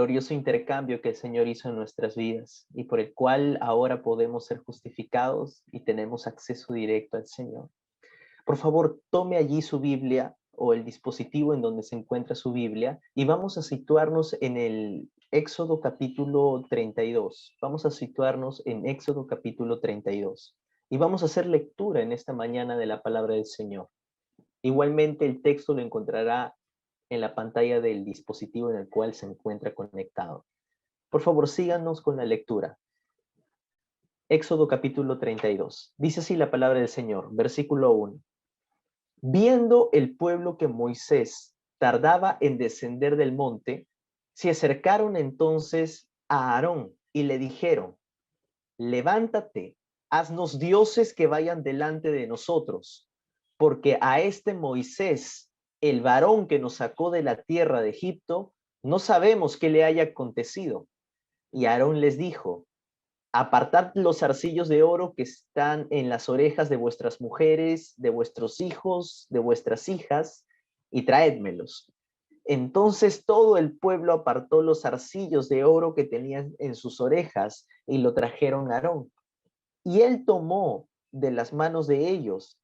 glorioso intercambio que el Señor hizo en nuestras vidas y por el cual ahora podemos ser justificados y tenemos acceso directo al Señor. Por favor, tome allí su Biblia o el dispositivo en donde se encuentra su Biblia y vamos a situarnos en el Éxodo capítulo 32. Vamos a situarnos en Éxodo capítulo 32 y vamos a hacer lectura en esta mañana de la palabra del Señor. Igualmente el texto lo encontrará en la pantalla del dispositivo en el cual se encuentra conectado. Por favor, síganos con la lectura. Éxodo capítulo 32. Dice así la palabra del Señor, versículo 1. Viendo el pueblo que Moisés tardaba en descender del monte, se acercaron entonces a Aarón y le dijeron: levántate, haznos dioses que vayan delante de nosotros, porque a este Moisés, el varón que nos sacó de la tierra de Egipto, no sabemos qué le haya acontecido. Y Aarón les dijo: apartad los zarcillos de oro que están en las orejas de vuestras mujeres, de vuestros hijos, de vuestras hijas, y traédmelos. Entonces todo el pueblo apartó los zarcillos de oro que tenían en sus orejas y lo trajeron a Aarón. Y él tomó de las manos de ellos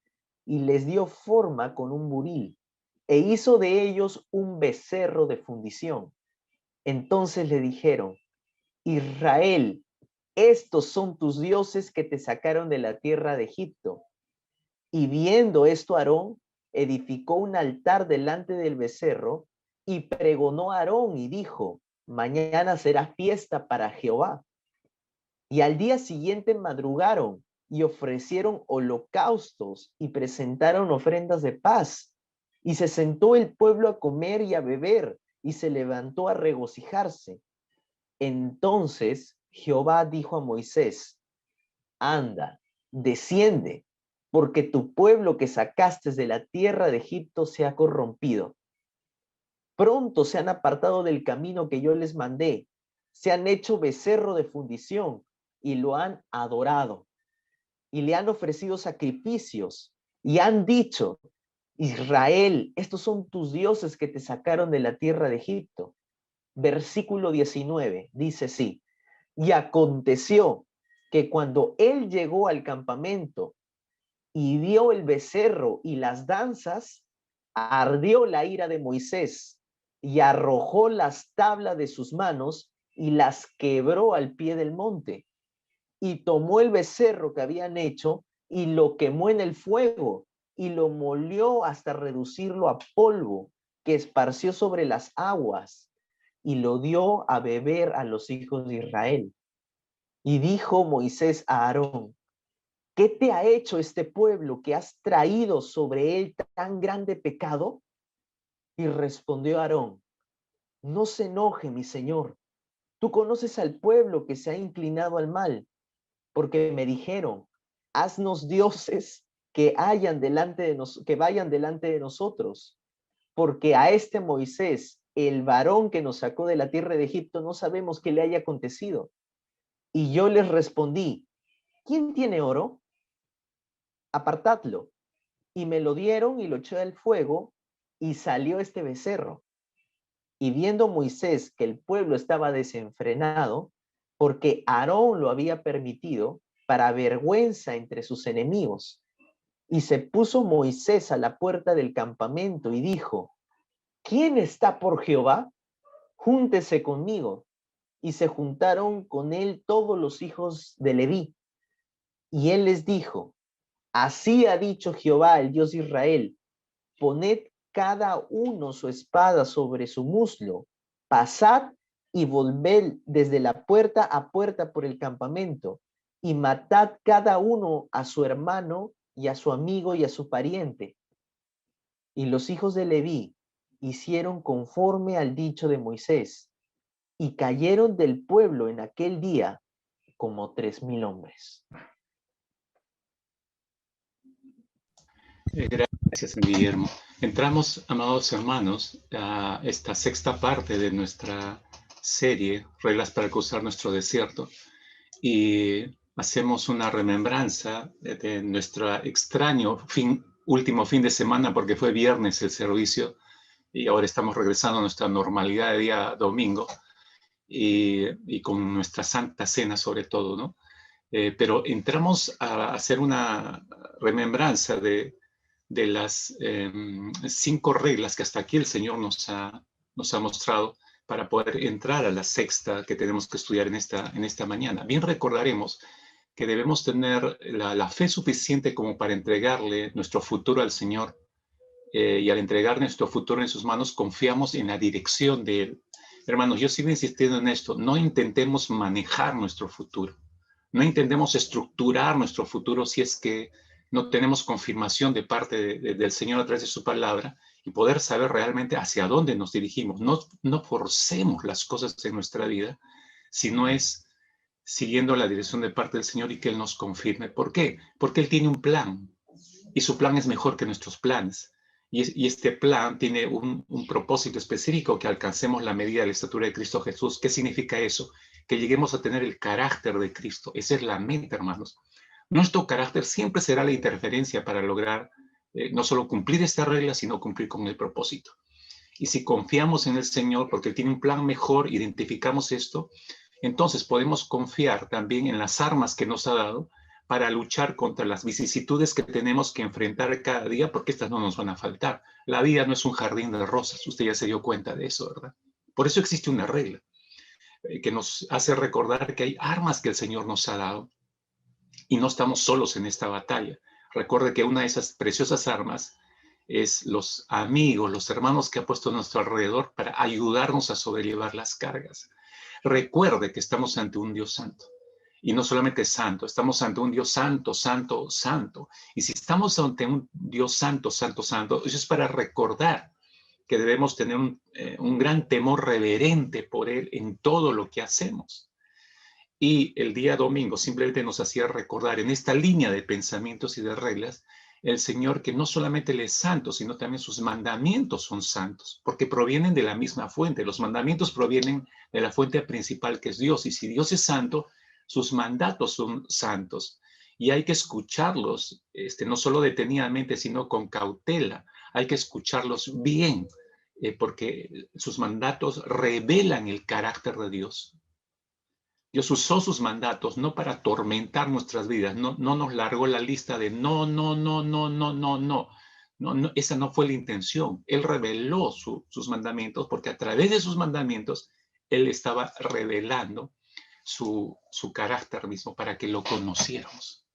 y les dio forma con un buril e hizo de ellos un becerro de fundición. Entonces le dijeron: Israel, estos son tus dioses que te sacaron de la tierra de Egipto. Y viendo esto Aarón, edificó un altar delante del becerro y pregonó a Aarón y dijo: mañana será fiesta para Jehová. Y al día siguiente madrugaron y ofrecieron holocaustos y presentaron ofrendas de paz. Y se sentó el pueblo a comer y a beber y se levantó a regocijarse. Entonces Jehová dijo a Moisés: anda, desciende, porque tu pueblo que sacaste de la tierra de Egipto se ha corrompido. Pronto se han apartado del camino que yo les mandé, se han hecho becerro de fundición y lo han adorado, y le han ofrecido sacrificios, y han dicho: Israel, estos son tus dioses que te sacaron de la tierra de Egipto. Versículo 19, dice así: y aconteció que cuando él llegó al campamento y vio el becerro y las danzas, ardió la ira de Moisés y arrojó las tablas de sus manos y las quebró al pie del monte. Y tomó el becerro que habían hecho y lo quemó en el fuego y lo molió hasta reducirlo a polvo que esparció sobre las aguas y lo dio a beber a los hijos de Israel. Y dijo Moisés a Aarón: ¿qué te ha hecho este pueblo que has traído sobre él tan grande pecado? Y respondió Aarón: no se enoje, mi señor. Tú conoces al pueblo que se ha inclinado al mal, porque me dijeron: haznos dioses que vayan delante de nosotros, porque a este Moisés, el varón que nos sacó de la tierra de Egipto, no sabemos qué le haya acontecido. Y yo les respondí: ¿quién tiene oro? Apartadlo. Y me lo dieron y lo eché al fuego y salió este becerro. Y viendo Moisés que el pueblo estaba desenfrenado, porque Aarón lo había permitido, para vergüenza entre sus enemigos, y se puso Moisés a la puerta del campamento y dijo: ¿quién está por Jehová? Júntese conmigo. Y se juntaron con él todos los hijos de Leví. Y él les dijo: así ha dicho Jehová, el Dios de Israel: poned cada uno su espada sobre su muslo, pasad y volved desde la puerta a puerta por el campamento, y matad cada uno a su hermano y a su amigo y a su pariente. Y los hijos de Leví hicieron conforme al dicho de Moisés, y cayeron del pueblo en aquel día como 3,000 hombres. Gracias, Guillermo. Entramos, amados hermanos, a esta sexta parte de nuestra serie, Reglas para cruzar nuestro desierto, y hacemos una remembranza de nuestro extraño último fin de semana, porque fue viernes el servicio, y ahora estamos regresando a nuestra normalidad de día domingo. y con nuestra Santa Cena sobre todo, ¿no? Pero entramos a hacer una remembranza de las 5 reglas que hasta aquí el Señor nos ha mostrado para poder entrar a la sexta que tenemos que estudiar en esta mañana. Bien recordaremos que debemos tener la fe suficiente como para entregarle nuestro futuro al Señor, y al entregar nuestro futuro en sus manos, confiamos en la dirección de Él. Hermanos, yo sigo insistiendo en esto, no intentemos manejar nuestro futuro, no intentemos estructurar nuestro futuro si es que no tenemos confirmación de parte del Señor a través de su palabra y poder saber realmente hacia dónde nos dirigimos. No forcemos las cosas en nuestra vida, sino es siguiendo la dirección de parte del Señor y que Él nos confirme. ¿Por qué? Porque Él tiene un plan y su plan es mejor que nuestros planes. Y este plan tiene un propósito específico, que alcancemos la medida de la estatura de Cristo Jesús. ¿Qué significa eso? Que lleguemos a tener el carácter de Cristo. Esa es la meta, hermanos. Nuestro carácter siempre será la interferencia para lograr no solo cumplir esta regla, sino cumplir con el propósito. Y si confiamos en el Señor, porque Él tiene un plan mejor, identificamos esto, entonces podemos confiar también en las armas que nos ha dado para luchar contra las vicisitudes que tenemos que enfrentar cada día, porque estas no nos van a faltar. La vida no es un jardín de rosas, usted ya se dio cuenta de eso, ¿verdad? Por eso existe una regla que nos hace recordar que hay armas que el Señor nos ha dado y no estamos solos en esta batalla. Recuerde que una de esas preciosas armas es los amigos, los hermanos que ha puesto a nuestro alrededor para ayudarnos a sobrellevar las cargas. Recuerde que estamos ante un Dios santo. Y no solamente santo, estamos ante un Dios santo, santo, santo. Y si estamos ante un Dios santo, santo, santo, eso es para recordar que debemos tener un gran temor reverente por Él en todo lo que hacemos. Y el día domingo simplemente nos hacía recordar en esta línea de pensamientos y de reglas el Señor que no solamente Él es santo, sino también sus mandamientos son santos, porque provienen de la misma fuente. Los mandamientos provienen de la fuente principal que es Dios. Y si Dios es santo, sus mandatos son santos y hay que escucharlos, no solo detenidamente, sino con cautela. Hay que escucharlos bien, porque sus mandatos revelan el carácter de Dios. Dios usó sus mandatos no para atormentar nuestras vidas, no nos largó la lista de no, no, no, no, no, no, no. No, esa no fue la intención. Él reveló sus mandamientos porque a través de sus mandamientos Él estaba revelando su carácter mismo para que lo conociéramos.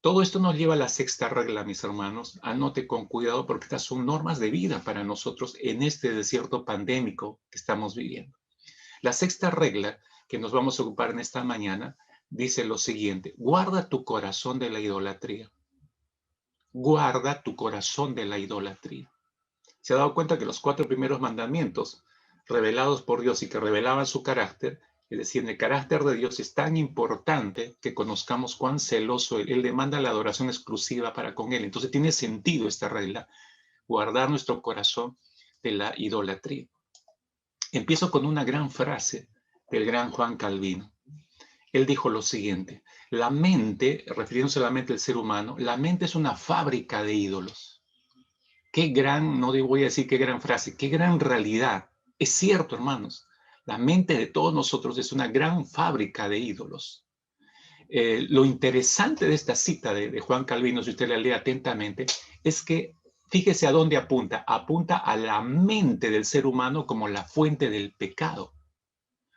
Todo esto nos lleva a la sexta regla, mis hermanos. Anote con cuidado porque estas son normas de vida para nosotros en este desierto pandémico que estamos viviendo. La sexta regla que nos vamos a ocupar en esta mañana dice lo siguiente: guarda tu corazón de la idolatría. Guarda tu corazón de la idolatría. ¿Se ha dado cuenta que los 4 primeros mandamientos revelados por Dios y que revelaban su carácter, es decir, el carácter de Dios es tan importante que conozcamos cuán celoso Él demanda la adoración exclusiva para con Él? Entonces tiene sentido esta regla, guardar nuestro corazón de la idolatría. Empiezo con una gran frase del gran Juan Calvino. Él dijo lo siguiente: la mente, refiriéndose a la mente del ser humano, la mente es una fábrica de ídolos. Qué gran, no voy a decir qué gran frase, qué gran realidad. Es cierto, hermanos, la mente de todos nosotros es una gran fábrica de ídolos. Lo interesante de esta cita de Juan Calvino, si usted la lee atentamente, es que fíjese a dónde apunta. Apunta a la mente del ser humano como la fuente del pecado.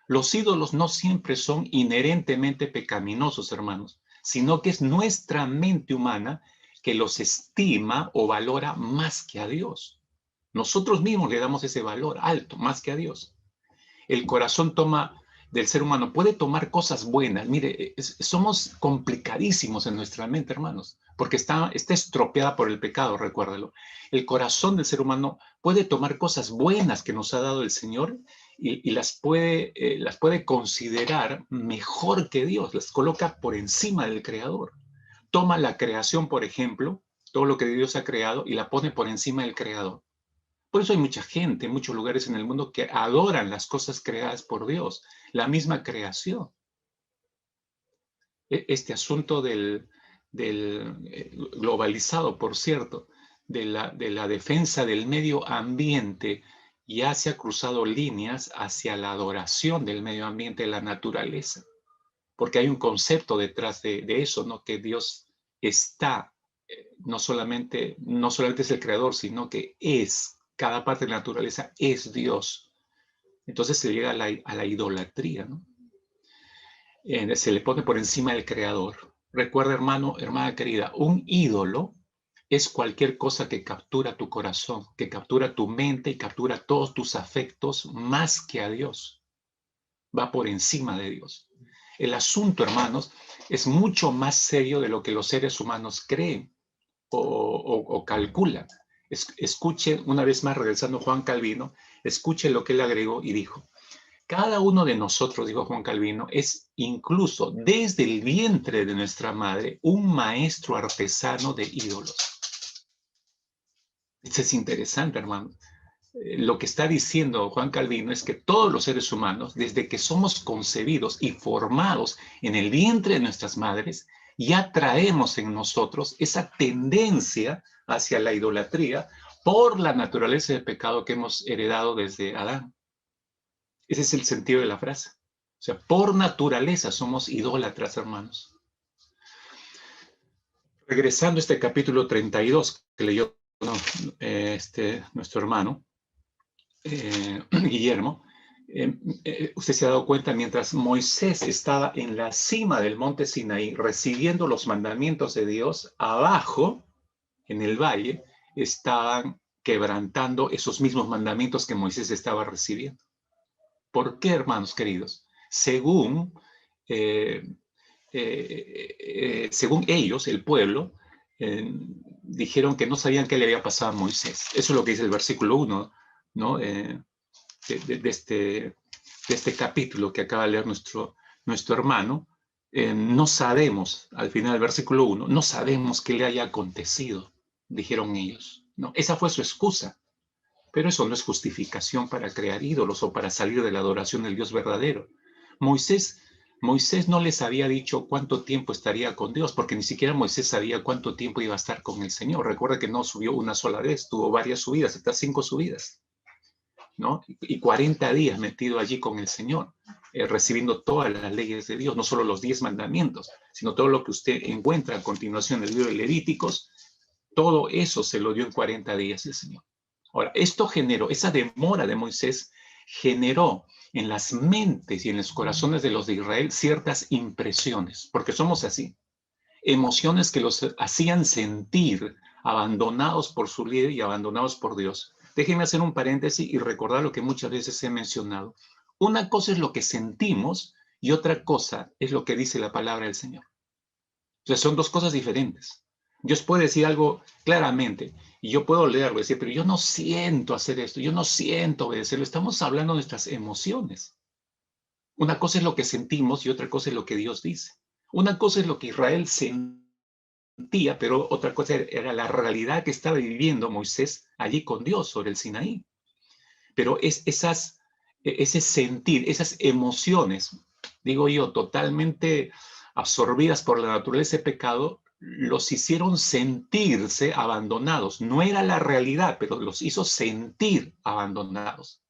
Los ídolos no siempre son inherentemente pecaminosos, hermanos, sino que es nuestra mente humana que los estima o valora más que a Dios. Nosotros mismos le damos ese valor alto, más que a Dios. El corazón del ser humano puede tomar cosas buenas. Mire, somos complicadísimos en nuestra mente, hermanos, porque está estropeada por el pecado, recuérdalo. El corazón del ser humano puede tomar cosas buenas que nos ha dado el Señor y las puede considerar mejor que Dios, las coloca por encima del Creador. Toma la creación, por ejemplo, todo lo que Dios ha creado y la pone por encima del Creador. Por eso hay mucha gente en muchos lugares en el mundo que adoran las cosas creadas por Dios, la misma creación. Este asunto del globalizado, por cierto, de la defensa del medio ambiente ya se ha cruzado líneas hacia la adoración del medio ambiente, de la naturaleza. Porque hay un concepto detrás de eso, ¿no? Que Dios está, no solamente es el creador, sino que es, cada parte de la naturaleza es Dios. Entonces se llega a la idolatría, ¿no? Se le pone por encima del creador. Recuerda, hermano, hermana querida, un ídolo es cualquier cosa que captura tu corazón, que captura tu mente y captura todos tus afectos más que a Dios. Va por encima de Dios. El asunto, hermanos, es mucho más serio de lo que los seres humanos creen o calculan. Escuchen, una vez más, regresando a Juan Calvino, escuchen lo que él agregó y dijo. Cada uno de nosotros, dijo Juan Calvino, es incluso desde el vientre de nuestra madre un maestro artesano de ídolos. Esto es interesante, hermano. Lo que está diciendo Juan Calvino es que todos los seres humanos, desde que somos concebidos y formados en el vientre de nuestras madres, ya traemos en nosotros esa tendencia hacia la idolatría por la naturaleza del pecado que hemos heredado desde Adán. Ese es el sentido de la frase. O sea, por naturaleza somos idólatras, hermanos. Regresando a este capítulo 32 que leyó nuestro hermano, Guillermo, usted se ha dado cuenta, mientras Moisés estaba en la cima del monte Sinaí recibiendo los mandamientos de Dios, abajo, en el valle, estaban quebrantando esos mismos mandamientos que Moisés estaba recibiendo. ¿Por qué, hermanos queridos? Según ellos, el pueblo, dijeron que no sabían qué le había pasado a Moisés. Eso es lo que dice el versículo 1, ¿no? De este capítulo que acaba de leer nuestro hermano. No sabemos, al final del versículo 1, no sabemos qué le haya acontecido, dijeron ellos, ¿no? Esa fue su excusa. Pero eso no es justificación para crear ídolos o para salir de la adoración del Dios verdadero. Moisés no les había dicho cuánto tiempo estaría con Dios, porque ni siquiera Moisés sabía cuánto tiempo iba a estar con el Señor. Recuerda que no subió una sola vez, tuvo varias subidas, hasta 5 subidas, ¿no? Y 40 días metido allí con el Señor, recibiendo todas las leyes de Dios, no solo los 10 mandamientos, sino todo lo que usted encuentra a continuación en el libro de Levíticos, todo eso se lo dio en 40 días el Señor. Ahora, esto generó, esa demora de Moisés generó en las mentes y en los corazones de los de Israel ciertas impresiones, porque somos así, emociones que los hacían sentir abandonados por su líder y abandonados por Dios. Déjenme hacer un paréntesis y recordar lo que muchas veces he mencionado. Una cosa es lo que sentimos y otra cosa es lo que dice la palabra del Señor. O sea, son dos cosas diferentes. Dios puede decir algo claramente y yo puedo leerlo y decir, pero yo no siento hacer esto, yo no siento obedecerlo. Estamos hablando de nuestras emociones. Una cosa es lo que sentimos y otra cosa es lo que Dios dice. Una cosa es lo que Israel sentía, pero otra cosa era la realidad que estaba viviendo Moisés allí con Dios sobre el Sinaí. Pero ese sentir, esas emociones, digo yo, totalmente absorbidas por la naturaleza de pecado, los hicieron sentirse abandonados. No era la realidad, pero los hizo sentir abandonados.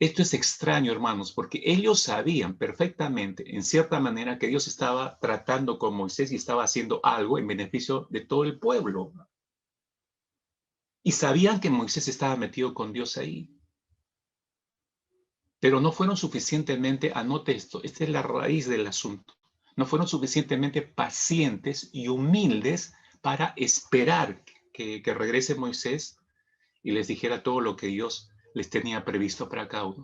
Esto es extraño, hermanos, porque ellos sabían perfectamente, en cierta manera, que Dios estaba tratando con Moisés y estaba haciendo algo en beneficio de todo el pueblo. Y sabían que Moisés estaba metido con Dios ahí. Pero no fueron suficientemente, anote esto, esta es la raíz del asunto, no fueron suficientemente pacientes y humildes para esperar que regrese Moisés y les dijera todo lo que Dios les tenía previsto para cada uno.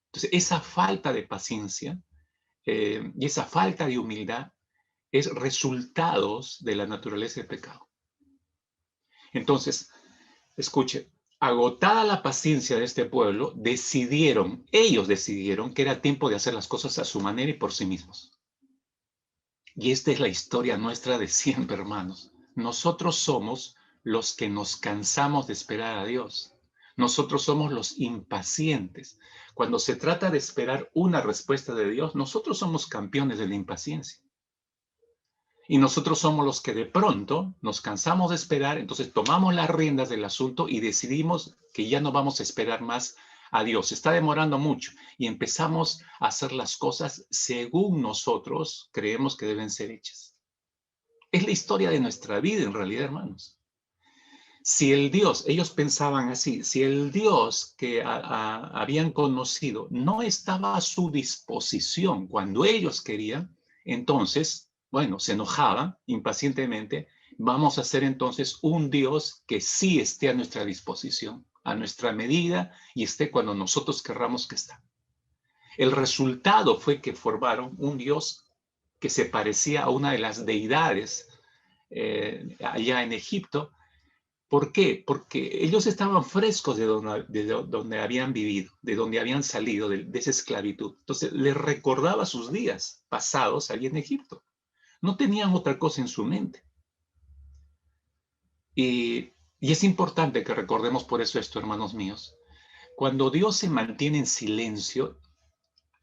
Entonces, esa falta de paciencia y esa falta de humildad es resultados de la naturaleza del pecado. Entonces, escuche, agotada la paciencia de este pueblo, ellos decidieron que era tiempo de hacer las cosas a su manera y por sí mismos. Y esta es la historia nuestra de siempre, hermanos. Nosotros somos los que nos cansamos de esperar a Dios. Nosotros somos los impacientes. Cuando se trata de esperar una respuesta de Dios, nosotros somos campeones de la impaciencia. Y nosotros somos los que de pronto nos cansamos de esperar, entonces tomamos las riendas del asunto y decidimos que ya no vamos a esperar más a Dios. Se está demorando mucho y empezamos a hacer las cosas según nosotros creemos que deben ser hechas. Es la historia de nuestra vida en realidad, hermanos. Si el Dios, ellos pensaban así, si el Dios que habían conocido no estaba a su disposición cuando ellos querían, entonces, bueno, se enojaban impacientemente. Vamos a hacer entonces un Dios que sí esté a nuestra disposición, a nuestra medida y esté cuando nosotros querramos que está. El resultado fue que formaron un Dios que se parecía a una de las deidades allá en Egipto. ¿Por qué? Porque ellos estaban frescos de donde habían vivido, de donde habían salido de esa esclavitud. Entonces, les recordaba sus días pasados allí en Egipto. No tenían otra cosa en su mente. Y es importante que recordemos por eso esto, hermanos míos. Cuando Dios se mantiene en silencio,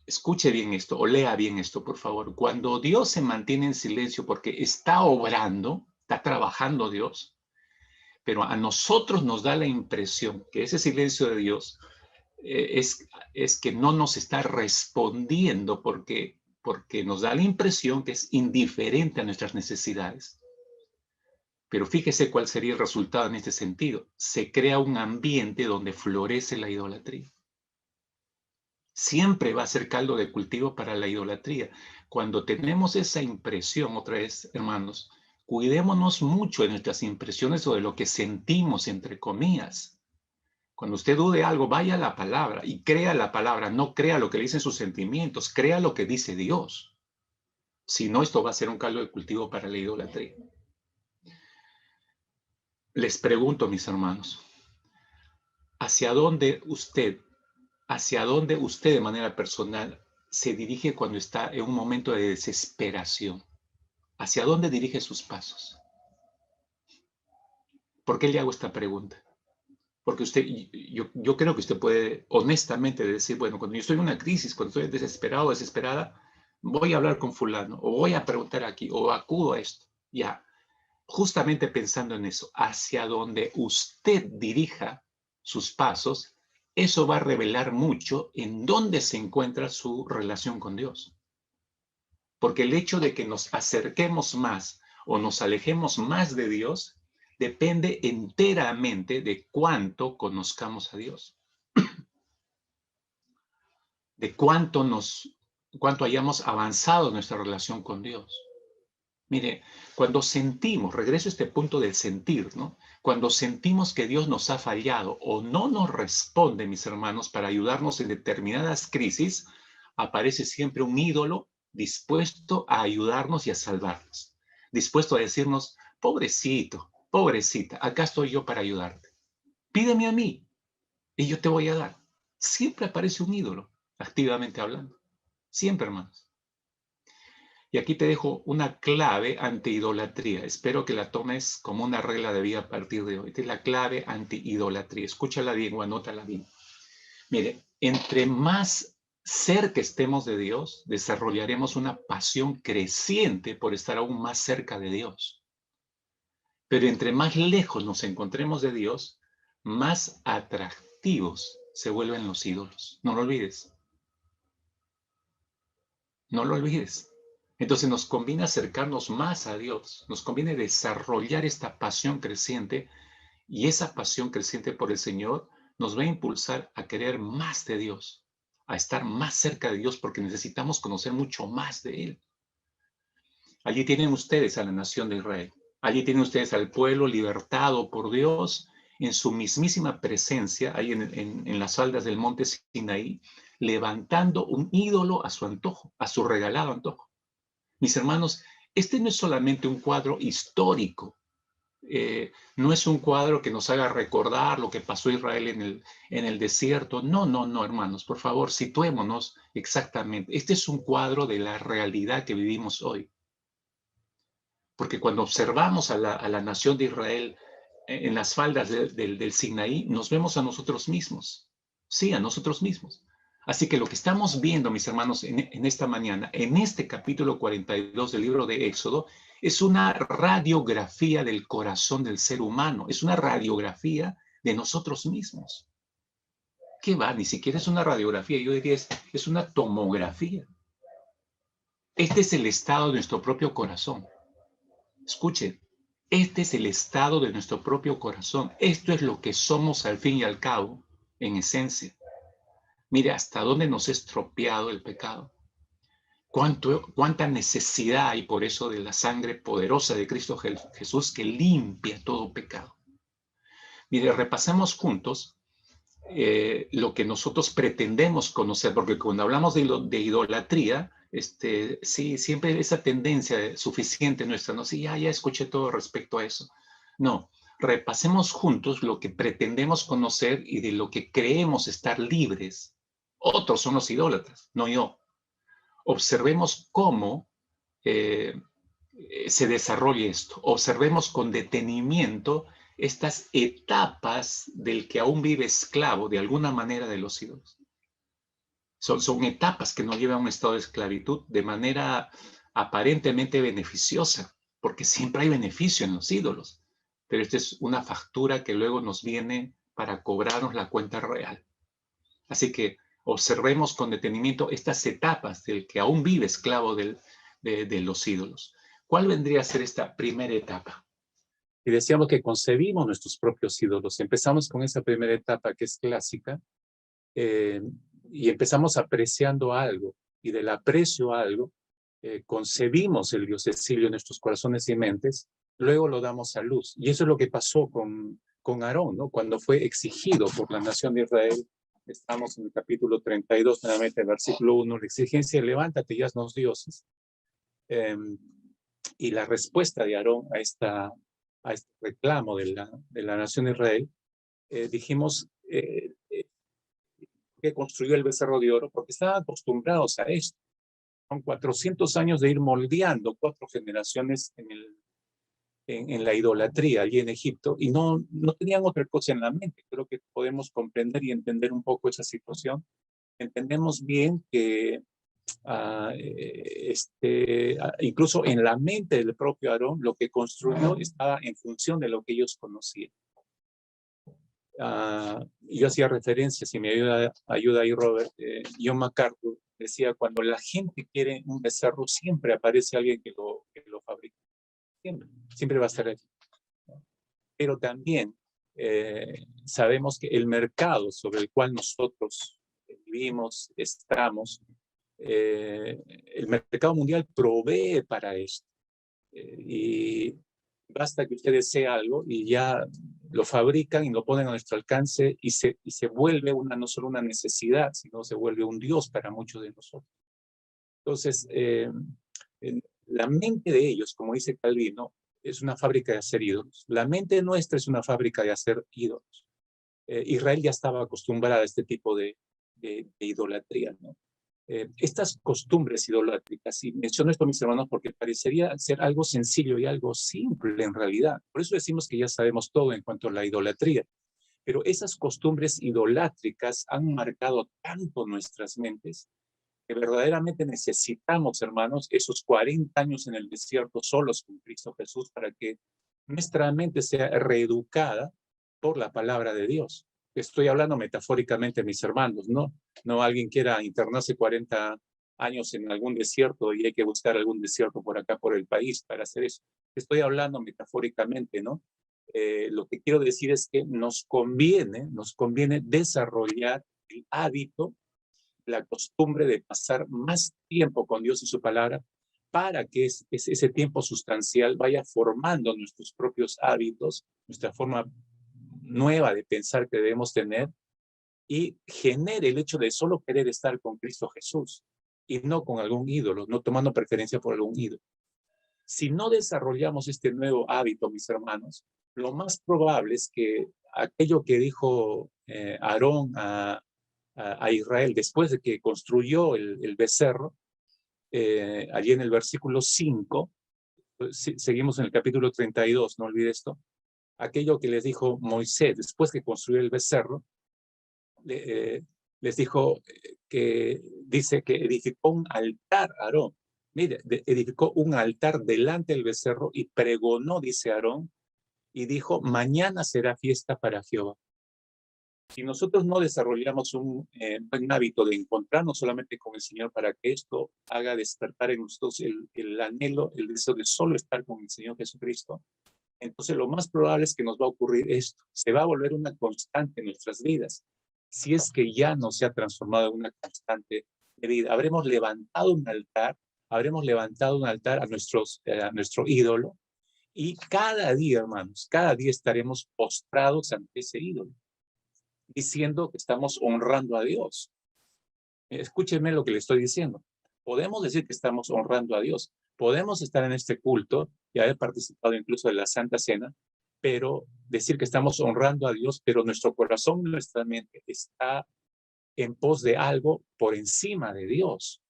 escuche bien esto o lea bien esto, por favor. Cuando Dios se mantiene en silencio porque está obrando, está trabajando Dios, pero a nosotros nos da la impresión que ese silencio de Dios es que no nos está respondiendo porque nos da la impresión que es indiferente a nuestras necesidades. Pero fíjese cuál sería el resultado en este sentido. Se crea un ambiente donde florece la idolatría. Siempre va a ser caldo de cultivo para la idolatría. Cuando tenemos esa impresión, otra vez, hermanos, cuidémonos mucho de nuestras impresiones o de lo que sentimos, entre comillas. Cuando usted dude algo, vaya a la palabra y crea la palabra, no crea lo que le dicen sus sentimientos, crea lo que dice Dios. Si no, esto va a ser un caldo de cultivo para la idolatría. Les pregunto, mis hermanos, ¿hacia dónde usted de manera personal se dirige cuando está en un momento de desesperación? ¿Hacia dónde dirige sus pasos? ¿Por qué le hago esta pregunta? Porque yo creo que usted puede honestamente decir, bueno, cuando yo estoy en una crisis, cuando estoy desesperado o desesperada, voy a hablar con fulano, o voy a preguntar aquí, o acudo a esto. Ya, justamente pensando en eso, hacia donde usted dirija sus pasos, eso va a revelar mucho en dónde se encuentra su relación con Dios. Porque el hecho de que nos acerquemos más o nos alejemos más de Dios depende enteramente de cuánto conozcamos a Dios, de cuánto hayamos avanzado en nuestra relación con Dios. Mire, cuando sentimos, regreso a este punto del sentir, ¿no? Cuando sentimos que Dios nos ha fallado o no nos responde, mis hermanos, para ayudarnos en determinadas crisis, aparece siempre un ídolo dispuesto a ayudarnos y a salvarnos, dispuesto a decirnos, pobrecito, pobrecita, acá estoy yo para ayudarte. Pídeme a mí y yo te voy a dar. Siempre aparece un ídolo, activamente hablando. Siempre, hermanos. Y aquí te dejo una clave anti-idolatría. Espero que la tomes como una regla de vida a partir de hoy. Esta es la clave anti-idolatría. Escúchala bien o anótala bien. Mire, entre más cerca estemos de Dios, desarrollaremos una pasión creciente por estar aún más cerca de Dios. Pero entre más lejos nos encontremos de Dios, más atractivos se vuelven los ídolos. No lo olvides. No lo olvides. Entonces nos conviene acercarnos más a Dios, nos conviene desarrollar esta pasión creciente y esa pasión creciente por el Señor nos va a impulsar a querer más de Dios, a estar más cerca de Dios porque necesitamos conocer mucho más de Él. Allí tienen ustedes a la nación de Israel, allí tienen ustedes al pueblo libertado por Dios en su mismísima presencia, ahí en las faldas del monte Sinaí, levantando un ídolo a su antojo, a su regalado antojo. Mis hermanos, este no es solamente un cuadro histórico, no es un cuadro que nos haga recordar lo que pasó Israel en el desierto. No, no, no, hermanos, por favor, situémonos exactamente. Este es un cuadro de la realidad que vivimos hoy. Porque cuando observamos a la nación de Israel en las faldas del Sinaí, nos vemos a nosotros mismos. Sí, a nosotros mismos. Así que lo que estamos viendo, mis hermanos, en esta mañana, en este capítulo 42 del libro de Éxodo, Es una radiografía del corazón del ser humano, es una radiografía de nosotros mismos. ¿Qué va? Ni siquiera es una radiografía, yo diría es una tomografía. Este es el estado de nuestro propio corazón. Escuche, este es el estado de nuestro propio corazón. Esto es lo que somos al fin y al cabo, en esencia. Mire hasta dónde nos ha estropeado el pecado. Cuánta necesidad hay por eso de la sangre poderosa de Cristo Jesús que limpia todo pecado. Mire, repasemos juntos lo que nosotros pretendemos conocer, porque cuando hablamos de idolatría, sí, siempre esa tendencia suficiente nuestra, no sé, ya escuché todo respecto a eso. No, repasemos juntos lo que pretendemos conocer y de lo que creemos estar libres. Otros son los idólatras, no yo. Observemos cómo se desarrolla esto. Observemos con detenimiento estas etapas del que aún vive esclavo de alguna manera de los ídolos. Son etapas que nos llevan a un estado de esclavitud de manera aparentemente beneficiosa, porque siempre hay beneficio en los ídolos, pero esta es una factura que luego nos viene para cobrarnos la cuenta real. Así que observemos con detenimiento estas etapas del que aún vive esclavo de los ídolos. ¿Cuál vendría a ser esta primera etapa? Y decíamos que concebimos nuestros propios ídolos. Empezamos con esa primera etapa que es clásica, y empezamos apreciando algo, y del aprecio a algo, concebimos el Dios exilio en nuestros corazones y mentes, luego lo damos a luz. Y eso es lo que pasó con Aarón, ¿no? Cuando fue exigido por la nación de Israel. Estamos en el capítulo 32, nuevamente, el versículo 1, la exigencia, levántate y haznos dioses. Y la respuesta de Aarón a este reclamo de la nación de Israel, dijimos que construyó el becerro de oro porque estaban acostumbrados a esto. Son 400 años de ir moldeando 4 generaciones en la idolatría allí en Egipto, y no tenían otra cosa en la mente. Creo que podemos comprender y entender un poco esa situación. Entendemos bien que incluso en la mente del propio Aarón, lo que construyó estaba en función de lo que ellos conocían. Yo hacía referencia, si me ayuda ahí Robert, John MacArthur decía, cuando la gente quiere un becerro, siempre aparece alguien que lo fabrica. Siempre va a estar aquí. Pero también sabemos que el mercado sobre el cual nosotros vivimos, estamos, el mercado mundial provee para esto. Y basta que usted desee algo y ya lo fabrican y lo ponen a nuestro alcance, y se vuelve no solo una necesidad, sino se vuelve un Dios para muchos de nosotros. Entonces, la mente de ellos, como dice Calvino, es una fábrica de hacer ídolos. La mente nuestra es una fábrica de hacer ídolos. Israel ya estaba acostumbrada a este tipo de idolatría, ¿no? Estas costumbres idolátricas, y menciono esto, mis hermanos, porque parecería ser algo sencillo y algo simple en realidad. Por eso decimos que ya sabemos todo en cuanto a la idolatría. Pero esas costumbres idolátricas han marcado tanto nuestras mentes que verdaderamente necesitamos, hermanos, esos 40 años en el desierto solos con Cristo Jesús para que nuestra mente sea reeducada por la palabra de Dios. Estoy hablando metafóricamente, mis hermanos, no alguien quiera internarse 40 años en algún desierto y hay que buscar algún desierto por acá, por el país, para hacer eso. Estoy hablando metafóricamente, ¿no? Lo que quiero decir es que nos conviene desarrollar el hábito, la costumbre de pasar más tiempo con Dios y su palabra, para que ese tiempo sustancial vaya formando nuestros propios hábitos, nuestra forma nueva de pensar que debemos tener, y genere el hecho de solo querer estar con Cristo Jesús y no con algún ídolo, no tomando preferencia por algún ídolo. Si no desarrollamos este nuevo hábito, mis hermanos, lo más probable es que aquello que dijo Aarón a Israel después de que construyó el becerro, allí en el versículo 5, seguimos en el capítulo 32, no olvide esto, aquello que les dijo Moisés después que construyó el becerro, les dijo dice que edificó un altar a Aarón. Mire, edificó un altar delante del becerro y pregonó, dice Aarón, y dijo, mañana será fiesta para Jehová. Si nosotros no desarrollamos un buen hábito de encontrarnos solamente con el Señor para que esto haga despertar en nosotros el anhelo, el deseo de solo estar con el Señor Jesucristo, entonces lo más probable es que nos va a ocurrir esto. Se va a volver una constante en nuestras vidas. Si es que ya no se ha transformado en una constante de vida, habremos levantado un altar a nuestro ídolo, y cada día, hermanos, cada día estaremos postrados ante ese ídolo, diciendo que estamos honrando a Dios. Escúchenme lo que le estoy diciendo. Podemos decir que estamos honrando a Dios. Podemos estar en este culto y haber participado incluso de la Santa Cena, pero decir que estamos honrando a Dios, pero nuestro corazón, nuestra mente está en pos de algo por encima de Dios.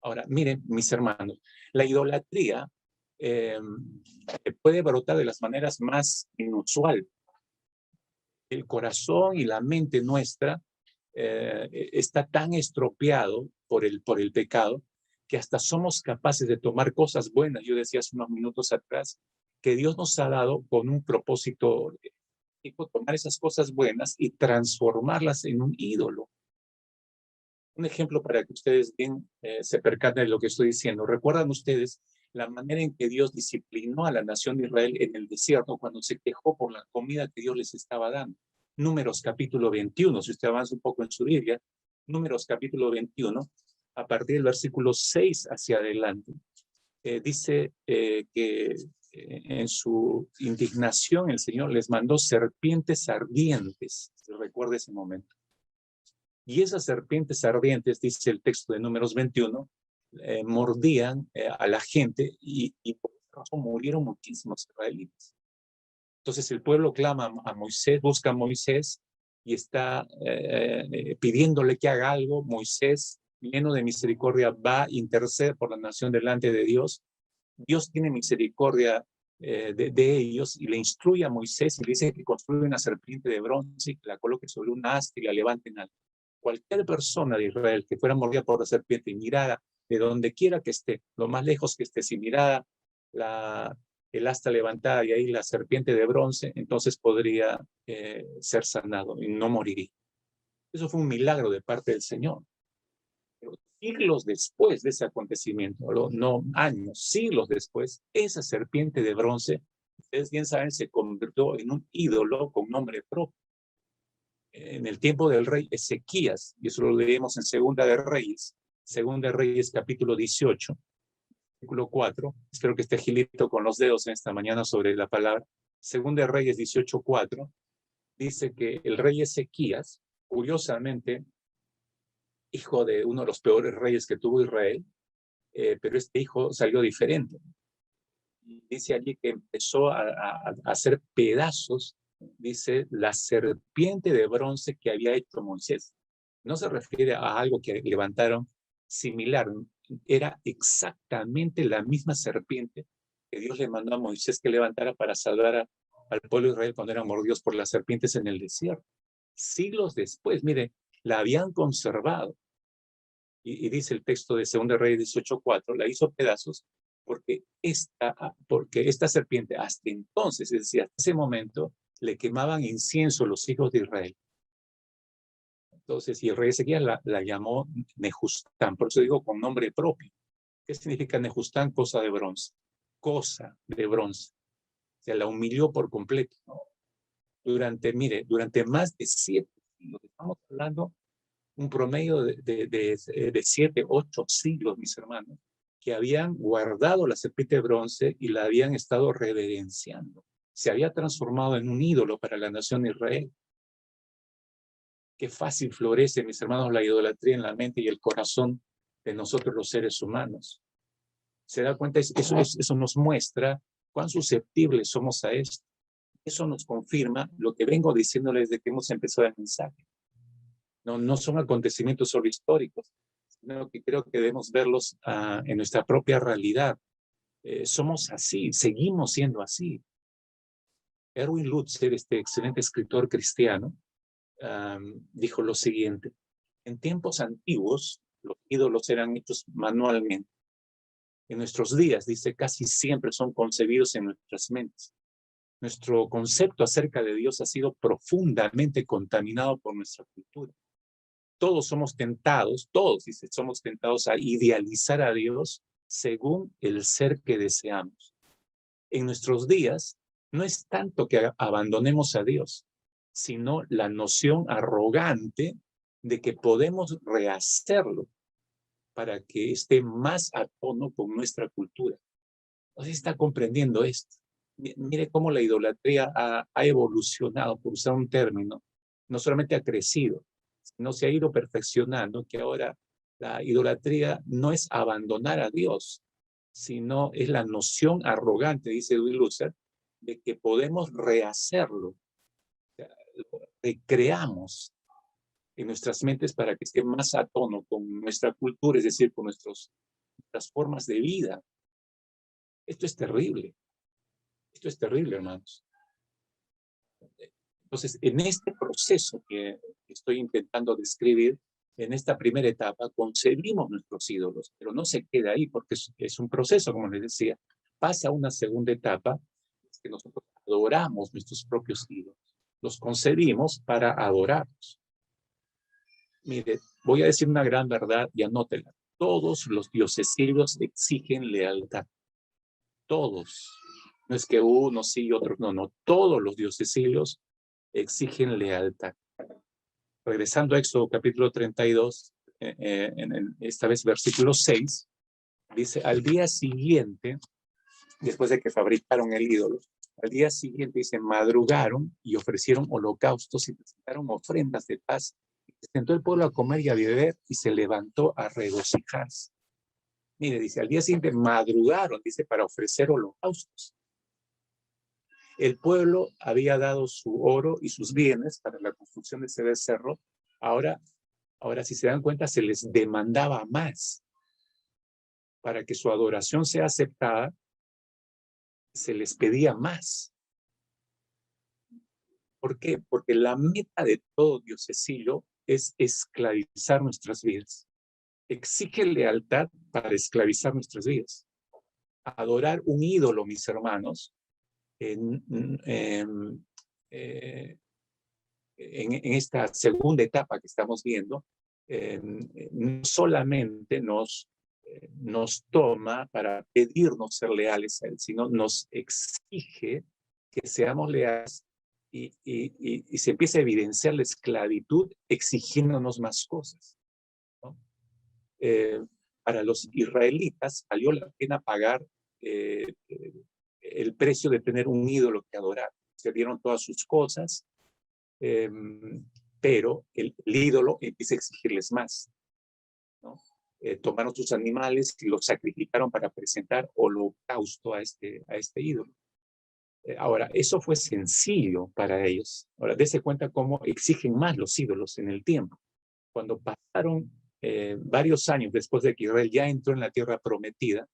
Ahora, miren, mis hermanos, la idolatría puede brotar de las maneras más inusuales. El corazón y la mente nuestra está tan estropeado por el pecado que hasta somos capaces de tomar cosas buenas. Yo decía hace unos minutos atrás que Dios nos ha dado con un propósito, tomar esas cosas buenas y transformarlas en un ídolo. Un ejemplo para que ustedes bien se percaten de lo que estoy diciendo. ¿Recuerdan ustedes la manera en que Dios disciplinó a la nación de Israel en el desierto cuando se quejó por la comida que Dios les estaba dando? Números capítulo 21, si usted avanza un poco en su Biblia, Números capítulo 21, a partir del versículo 6 hacia adelante, dice que en su indignación el Señor les mandó serpientes ardientes. ¿Se recuerda ese momento? Y esas serpientes ardientes, dice el texto de Números 21, mordían a la gente y por esa razón murieron muchísimos israelitas. Entonces el pueblo clama a Moisés, busca a Moisés y está pidiéndole que haga algo. Moisés, lleno de misericordia, va, intercede por la nación delante de Dios. Dios tiene misericordia de ellos y le instruye a Moisés y le dice que construya una serpiente de bronce y que la coloque sobre un asta y la levante en alto. Cualquier persona de Israel que fuera mordida por la serpiente y mirara de donde quiera que esté, lo más lejos que esté, si mirara el asta levantada y ahí la serpiente de bronce, entonces podría ser sanado y no moriría. Eso fue un milagro de parte del Señor. Pero siglos después de ese acontecimiento, no años, siglos después, esa serpiente de bronce, ustedes bien saben, se convirtió en un ídolo con nombre propio. En el tiempo del rey Ezequías, y eso lo leemos en Segunda de Reyes capítulo 18, versículo 4, espero que esté Gilito con los dedos en esta mañana sobre la palabra. Segunda de Reyes 18:4, dice que el rey Ezequías, curiosamente, hijo de uno de los peores reyes que tuvo Israel, pero este hijo salió diferente. Dice allí que empezó a hacer pedazos, dice, la serpiente de bronce que había hecho Moisés. No se refiere a algo que levantaron similar, era exactamente la misma serpiente que Dios le mandó a Moisés que levantara para salvar al pueblo de Israel cuando eran mordidos por las serpientes en el desierto. Siglos después, mire, la habían conservado. Y dice el texto de 2 Reyes 18:4, la hizo pedazos porque esta serpiente hasta entonces, es decir, hasta ese momento, le quemaban incienso a los hijos de Israel. Entonces, y el rey Ezequías la llamó Nehustán, por eso digo con nombre propio. ¿Qué significa Nehustán? Cosa de bronce. Cosa de bronce. O sea, la humilló por completo, ¿no? Durante más de 7 siglos, estamos hablando un promedio de 7, 8 siglos, mis hermanos, que habían guardado la serpiente de bronce y la habían estado reverenciando. Se había transformado en un ídolo para la nación de Israel. Qué fácil florece, mis hermanos, la idolatría en la mente y el corazón de nosotros los seres humanos. ¿Se da cuenta? Eso nos muestra cuán susceptibles somos a esto. Eso nos confirma lo que vengo diciéndoles desde que hemos empezado el mensaje. No son acontecimientos solo históricos, sino que creo que debemos verlos en nuestra propia realidad. Somos así, seguimos siendo así. Erwin Lutzer, este excelente escritor cristiano, dijo lo siguiente: en tiempos antiguos, los ídolos eran hechos manualmente. En nuestros días, dice, casi siempre son concebidos en nuestras mentes. Nuestro concepto acerca de Dios ha sido profundamente contaminado por nuestra cultura. Todos somos tentados, todos, dice, somos tentados a idealizar a Dios según el ser que deseamos. En nuestros días, no es tanto que abandonemos a Dios, sino la noción arrogante de que podemos rehacerlo para que esté más a tono con nuestra cultura. No sé si está comprendiendo esto. Mire cómo la idolatría ha evolucionado, por usar un término. No solamente ha crecido, sino se ha ido perfeccionando, que ahora la idolatría no es abandonar a Dios, sino es la noción arrogante, dice Edwin Lutzer, de que podemos rehacerlo. O sea, lo recreamos en nuestras mentes para que esté más a tono con nuestra cultura, es decir, con nuestras formas de vida. Esto es terrible. Esto es terrible, hermanos. Entonces, en este proceso que estoy intentando describir, en esta primera etapa, concebimos nuestros ídolos, pero no se queda ahí porque es un proceso, como les decía. Pasa a una segunda etapa, es que nosotros adoramos nuestros propios ídolos. Los concebimos para adorarlos. Mire, voy a decir una gran verdad y anótela. Todos los diosesillos exigen lealtad. Todos. No es que unos sí y otros no, no. Todos los diosesillos exigen lealtad. Regresando a Éxodo capítulo 32, esta vez versículo 6, dice, al día siguiente, después de que fabricaron el ídolo, al día siguiente, dice, madrugaron y ofrecieron holocaustos y presentaron ofrendas de paz. Se sentó el pueblo a comer y a beber y se levantó a regocijarse. Mire, dice, al día siguiente madrugaron, dice, para ofrecer holocaustos. El pueblo había dado su oro y sus bienes para la construcción de ese becerro. Ahora, si se dan cuenta, se les demandaba más. Para que su adoración sea aceptada, se les pedía más. ¿Por qué? Porque la meta de todo diosesillo es esclavizar nuestras vidas. Exige lealtad para esclavizar nuestras vidas. Adorar un ídolo, mis hermanos, en esta segunda etapa que estamos viendo, no solamente nos toma para pedirnos ser leales a Él, sino nos exige que seamos leales y se empieza a evidenciar la esclavitud exigiéndonos más cosas, ¿no? Para los israelitas valió la pena pagar el precio de tener un ídolo que adorar. Se dieron todas sus cosas, pero el ídolo empieza a exigirles más, ¿no? Tomaron sus animales y los sacrificaron para presentar holocausto a este ídolo. Ahora, eso fue sencillo para ellos. Ahora, dése cuenta cómo exigen más los ídolos en el tiempo. Cuando pasaron varios años después de que Israel ya entró en la tierra prometida,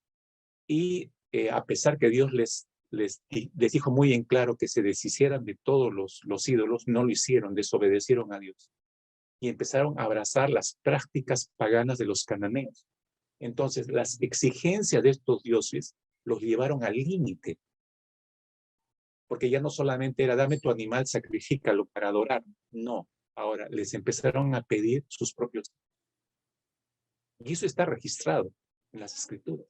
y a pesar que Dios les dijo muy en claro que se deshicieran de todos los ídolos, no lo hicieron, desobedecieron a Dios. Y empezaron a abrazar las prácticas paganas de los cananeos. Entonces, las exigencias de estos dioses los llevaron al límite. Porque ya no solamente era, dame tu animal, sacrifícalo para adorar. No, ahora les empezaron a pedir sus propios. Y eso está registrado en las escrituras,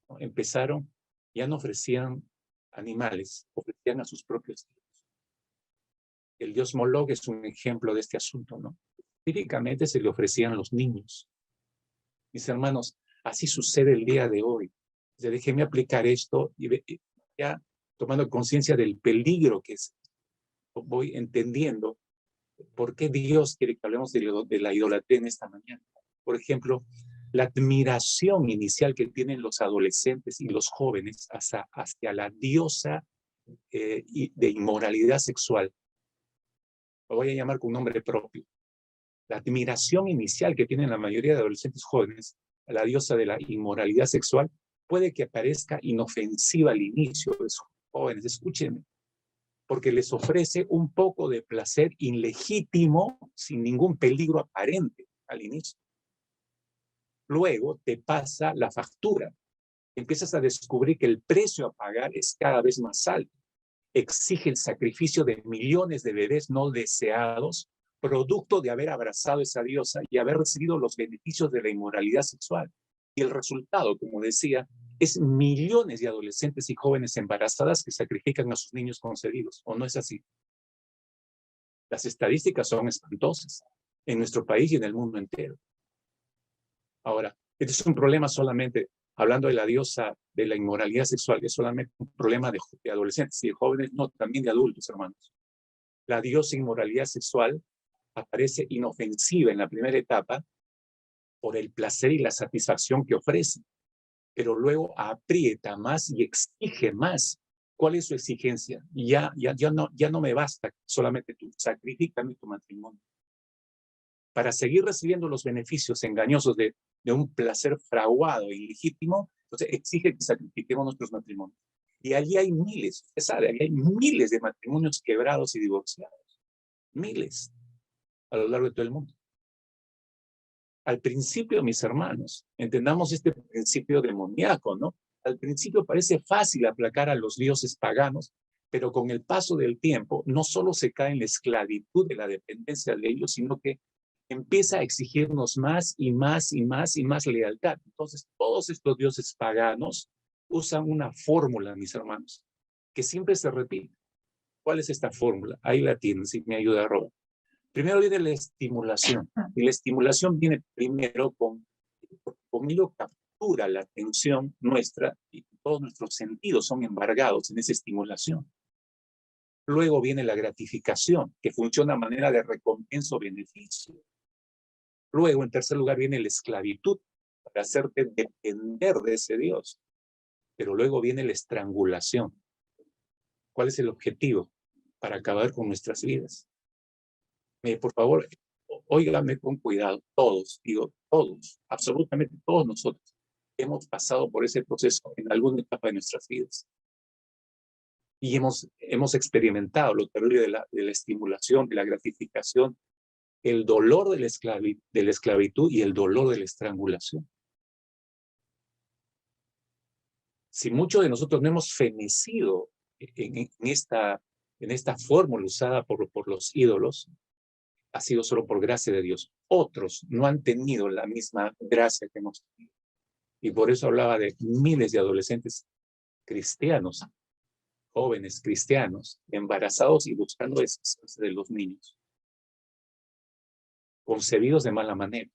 ¿no? Empezaron, ya no ofrecían animales, ofrecían a sus propios hijos. El dios Moloch es un ejemplo de este asunto, ¿no? Típicamente se le ofrecían los niños. Mis hermanos, así sucede el día de hoy. O sea, déjenme aplicar esto y ya tomando conciencia del peligro que es, voy entendiendo por qué Dios quiere que hablemos de la idolatría en esta mañana. Por ejemplo, la admiración inicial que tienen los adolescentes y los jóvenes hacia la diosa de inmoralidad sexual. Lo voy a llamar con un nombre propio. La admiración inicial que tienen la mayoría de adolescentes jóvenes a la diosa de la inmoralidad sexual puede que parezca inofensiva al inicio de esos jóvenes. Escúchenme, porque les ofrece un poco de placer ilegítimo sin ningún peligro aparente al inicio. Luego te pasa la factura empiezas a descubrir que el precio a pagar es cada vez más alto. Exige el sacrificio de millones de bebés no deseados, producto de haber abrazado a esa diosa y haber recibido los beneficios de la inmoralidad sexual. Y el resultado, como decía, es millones de adolescentes y jóvenes embarazadas que sacrifican a sus niños concebidos. ¿O no es así? Las estadísticas son espantosas en nuestro país y en el mundo entero. Ahora, este es un problema solamente, hablando de la diosa de la inmoralidad sexual, es solamente un problema de adolescentes y de jóvenes, no, también de adultos, hermanos. La diosa inmoralidad sexual aparece inofensiva en la primera etapa por el placer y la satisfacción que ofrece, pero luego aprieta más y exige más. ¿Cuál es su exigencia? Ya no me basta solamente tú, sacrifícame tu matrimonio. Para seguir recibiendo los beneficios engañosos de un placer fraguado e ilegítimo, entonces exige que sacrifiquemos nuestros matrimonios. Y allí hay miles, usted sabe, allí hay miles de matrimonios quebrados y divorciados. Miles a lo largo de todo el mundo. Al principio, mis hermanos, entendamos este principio demoníaco, ¿no? Al principio parece fácil aplacar a los dioses paganos, pero con el paso del tiempo no solo se cae en la esclavitud de la dependencia de ellos, sino que empieza a exigirnos más y más y más y más lealtad. Entonces, todos estos dioses paganos usan una fórmula, mis hermanos, que siempre se repite. ¿Cuál es esta fórmula? Ahí la tienen, si me ayuda Robert. Primero viene la estimulación. Y la estimulación viene primero con ello captura la atención nuestra y todos nuestros sentidos son embargados en esa estimulación. Luego viene la gratificación, que funciona a manera de recompensa o beneficio. Luego, en tercer lugar, viene la esclavitud, para hacerte depender de ese Dios. Pero luego viene la estrangulación. ¿Cuál es el objetivo? Para acabar con nuestras vidas. Por favor, óigame con cuidado, todos, digo todos, absolutamente todos nosotros hemos pasado por ese proceso en alguna etapa de nuestras vidas. Y hemos experimentado lo terrible de la estimulación, de la gratificación, el dolor de la esclavitud y el dolor de la estrangulación. Si muchos de nosotros no hemos fenecido en esta fórmula usada por los ídolos, ha sido solo por gracia de Dios. Otros no han tenido la misma gracia que hemos tenido. Y por eso hablaba de miles de adolescentes cristianos, jóvenes cristianos, embarazados y buscando deshacerse de los niños, concebidos de mala manera.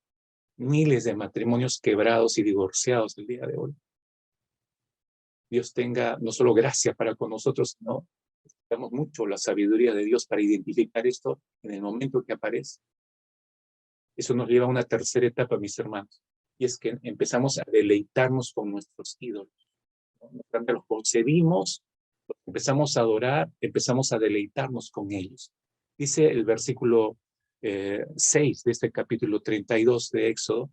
Miles de matrimonios quebrados y divorciados el día de hoy. Dios tenga no solo gracia para con nosotros, sino necesitamos mucho la sabiduría de Dios para identificar esto en el momento que aparece. Eso nos lleva a una tercera etapa, mis hermanos, y es que empezamos a deleitarnos con nuestros ídolos. Cuando los concebimos, los empezamos a adorar, empezamos a deleitarnos con ellos. Dice el versículo 6 de este capítulo 32 de Éxodo: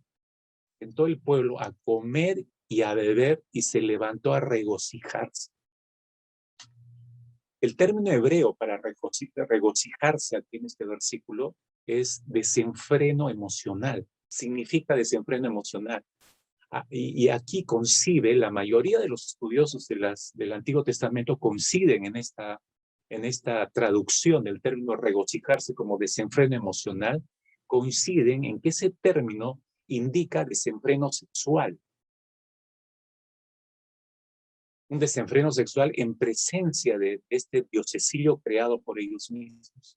sentó el pueblo a comer y a beber y se levantó a regocijarse. El término hebreo para regocijarse aquí en este versículo es desenfreno emocional. Significa desenfreno emocional. Y aquí concibe, la mayoría de los estudiosos del Antiguo Testamento coinciden en esta traducción del término regocijarse como desenfreno emocional, coinciden en que ese término indica desenfreno sexual. Un desenfreno sexual en presencia de este diosesillo creado por ellos mismos.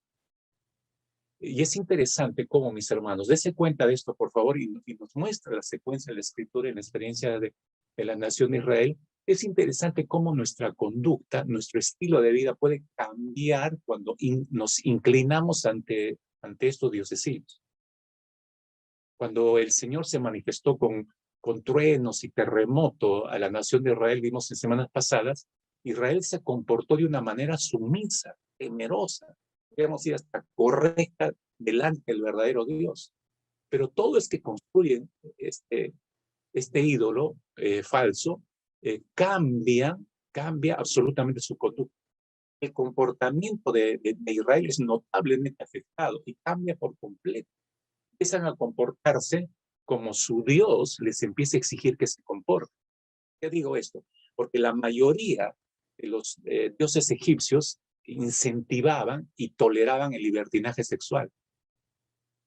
Y es interesante cómo, mis hermanos, dése cuenta de esto, por favor, y nos muestra la secuencia de la Escritura en la experiencia de la nación de Israel. Es interesante cómo nuestra conducta, nuestro estilo de vida puede cambiar cuando nos inclinamos ante estos diosesillos. Cuando el Señor se manifestó con truenos y terremoto a la nación de Israel, vimos en semanas pasadas, Israel se comportó de una manera sumisa, temerosa, podríamos decir hasta correcta delante del verdadero Dios. Pero todo es que construyen este ídolo falso, cambia absolutamente su conducta. El comportamiento de Israel es notablemente afectado y cambia por completo. Empiezan a comportarse como su Dios les empieza a exigir que se comporten. qué digo esto? Porque la mayoría de los dioses egipcios incentivaban y toleraban el libertinaje sexual.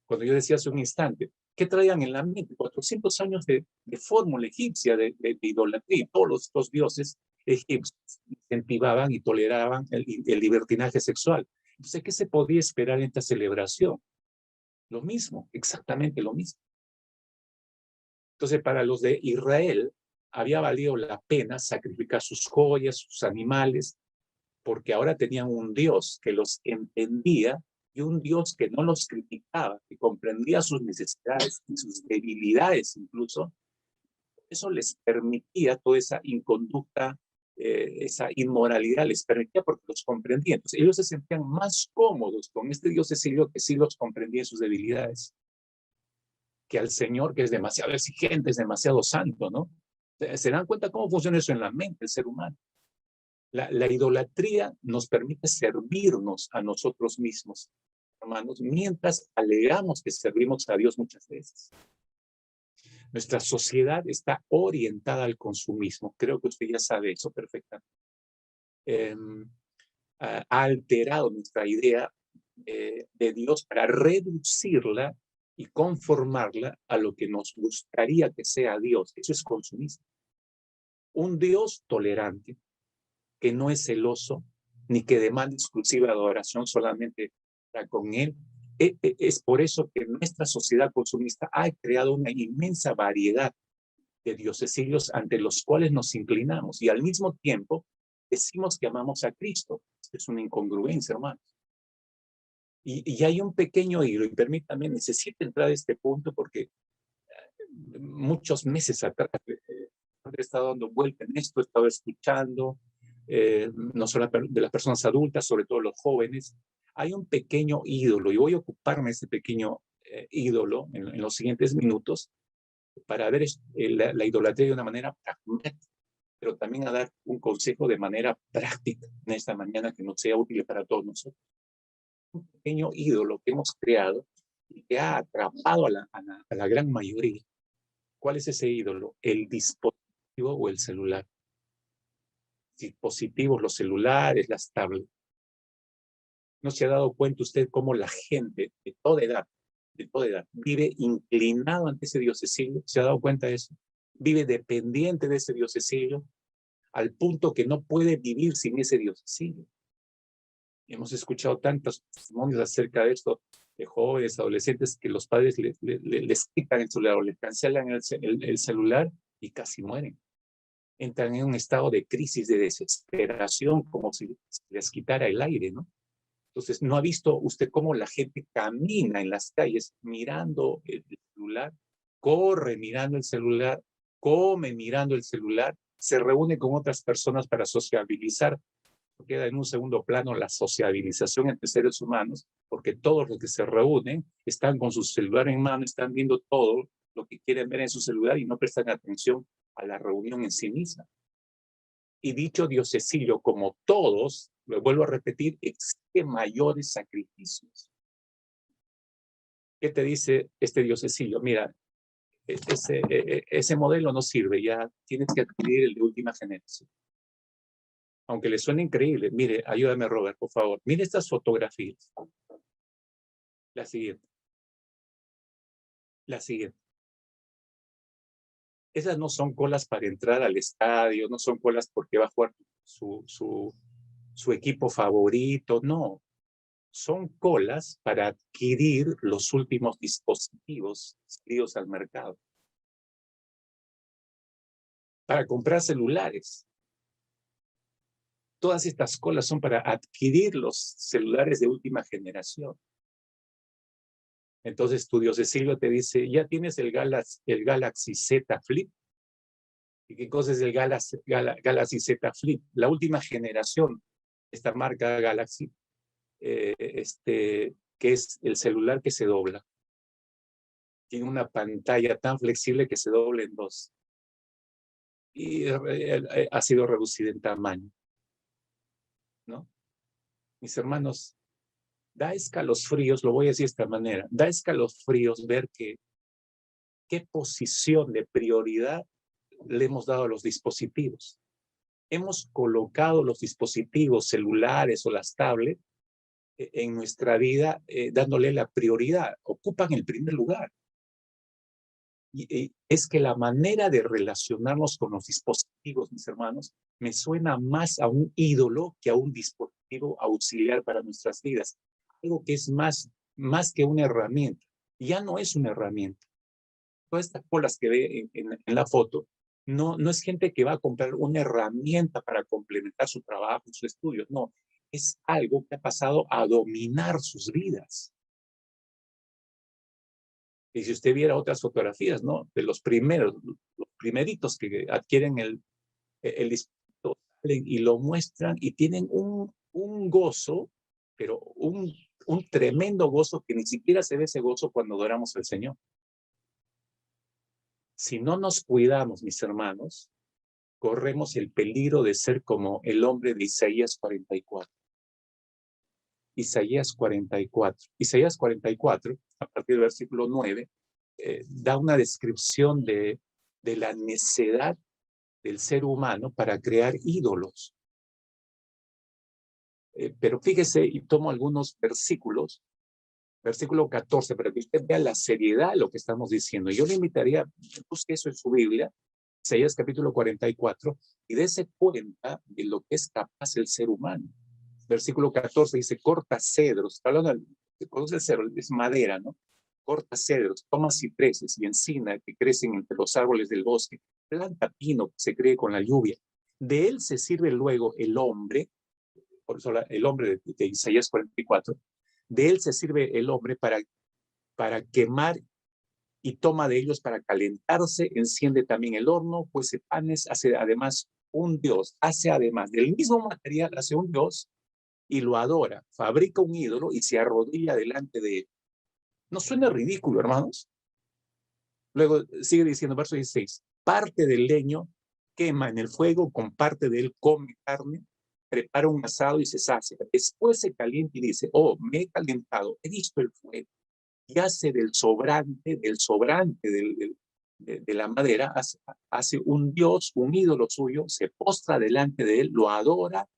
Cuando yo decía hace un instante, ¿qué traían en la mente? 400 años de fórmula egipcia, de idolatría, y todos los dioses egipcios incentivaban y toleraban el libertinaje sexual. Entonces, ¿qué se podía esperar en esta celebración? Lo mismo, exactamente lo mismo. Entonces, para los de Israel, había valido la pena sacrificar sus joyas, sus animales, porque ahora tenían un Dios que los entendía y un Dios que no los criticaba, que comprendía sus necesidades y sus debilidades incluso. Eso les permitía toda esa inconducta, esa inmoralidad, les permitía porque los comprendía. Entonces ellos se sentían más cómodos con este Dios Cecilio que sí los comprendía en sus debilidades, que al Señor, que es demasiado exigente, es demasiado santo, ¿no? ¿Se dan cuenta cómo funciona eso en la mente del ser humano? La idolatría nos permite servirnos a nosotros mismos, hermanos, mientras alegamos que servimos a Dios muchas veces. Nuestra sociedad está orientada al consumismo. Creo que usted ya sabe eso perfectamente. Ha alterado nuestra idea de Dios para reducirla y conformarla a lo que nos gustaría que sea Dios. Eso es consumismo. Un Dios tolerante, que no es celoso, ni que demanda exclusiva adoración solamente para con Él. Es por eso que nuestra sociedad consumista ha creado una inmensa variedad de diosesillos ante los cuales nos inclinamos y al mismo tiempo decimos que amamos a Cristo. Es una incongruencia, hermanos. Y hay un pequeño hilo, y permítame, necesito entrar a este punto porque muchos meses atrás he estado dando vuelta en esto, he estado escuchando, no solo de las personas adultas, sobre todo los jóvenes. Hay un pequeño ídolo, y voy a ocuparme de ese pequeño ídolo en los siguientes minutos para ver la idolatría de una manera pragmática, pero también a dar un consejo de manera práctica en esta mañana que nos sea útil para todos nosotros. Un pequeño ídolo que hemos creado y que ha atrapado a la gran mayoría. ¿Cuál es ese ídolo? El dispositivo o el celular. Dispositivos, los celulares, las tablets. ¿No se ha dado cuenta usted cómo la gente de toda edad, vive inclinado ante ese diosecillo? ¿Se ha dado cuenta de eso? Vive dependiente de ese diosecillo al punto que no puede vivir sin ese diosecillo. Hemos escuchado tantos testimonios acerca de esto, de jóvenes, adolescentes, que los padres les quitan el celular o les cancelan el celular y casi mueren. Entran en un estado de crisis, de desesperación, como si les quitara el aire, ¿no? Entonces, ¿no ha visto usted cómo la gente camina en las calles mirando el celular, corre mirando el celular, come mirando el celular, se reúne con otras personas para sociabilizar? Queda en un segundo plano la sociabilización entre seres humanos, porque todos los que se reúnen están con su celular en mano, están viendo todo lo que quieren ver en su celular y no prestan atención a la reunión en sí misma. Y dicho diosecillo, como todos, lo vuelvo a repetir, exige mayores sacrificios. ¿Qué te dice este diosecillo? Mira, ese modelo no sirve, ya tienes que adquirir el de última generación. Aunque le suene increíble, mire, ayúdame Robert, por favor. Mire estas fotografías. La siguiente. La siguiente. Esas no son colas para entrar al estadio, no son colas porque va a jugar su equipo favorito, no. Son colas para adquirir los últimos dispositivos salidos al mercado. Para comprar celulares. Todas estas colas son para adquirir los celulares de última generación. Entonces tu diosecillo te dice, ¿ya tienes el Galaxy Z Flip? ¿Y qué cosa es el Galaxy Z Flip? La última generación, esta marca Galaxy, que es el celular que se dobla. Tiene una pantalla tan flexible que se dobla en dos. Y ha sido reducida en tamaño, ¿no? Mis hermanos, da escalofríos, lo voy a decir de esta manera, da escalofríos ver qué posición de prioridad le hemos dado a los dispositivos. Hemos colocado los dispositivos celulares o las tablets en nuestra vida, dándole la prioridad, ocupan el primer lugar. Y es que la manera de relacionarnos con los dispositivos, mis hermanos, me suena más a un ídolo que a un dispositivo auxiliar para nuestras vidas. Algo que es más que una herramienta. Ya no es una herramienta. Todas estas colas que ve en la foto, no es gente que va a comprar una herramienta para complementar su trabajo, sus estudios. No, es algo que ha pasado a dominar sus vidas. Y si usted viera otras fotografías, ¿no? De los primeritos que adquieren el dispositivo y lo muestran y tienen un gozo, pero un tremendo gozo que ni siquiera se ve ese gozo cuando adoramos al Señor. Si no nos cuidamos, mis hermanos, corremos el peligro de ser como el hombre de Isaías 44. Isaías 44. Isaías 44, a partir del versículo 9, da una descripción de la necedad del ser humano para crear ídolos. Pero fíjese, y tomo algunos versículos, versículo 14, para que usted vea la seriedad de lo que estamos diciendo. Yo le invitaría, busque eso en su Biblia, Isaías capítulo 44, y dése cuenta de lo que es capaz el ser humano. Versículo 14 dice, corta cedros. Está hablando de conoce el cedro, es madera, ¿no? Corta cedros, toma cipreses y encina que crecen entre los árboles del bosque, planta pino que se cree con la lluvia. De él se sirve luego el hombre, por eso el hombre de Isaías 44, de él se sirve el hombre para quemar y toma de ellos para calentarse, enciende también el horno, cuece panes, hace además un dios, hace además del mismo material, hace un dios y lo adora, fabrica un ídolo y se arrodilla delante de él. ¿No suena ridículo, hermanos? Luego sigue diciendo, verso 16, parte del leño quema en el fuego, con parte de él come carne, prepara un asado y se sacia. Después se calienta y dice, oh, me he calentado, he visto el fuego. Y hace del sobrante de la madera, hace un dios, un ídolo suyo, se postra delante de él, lo adora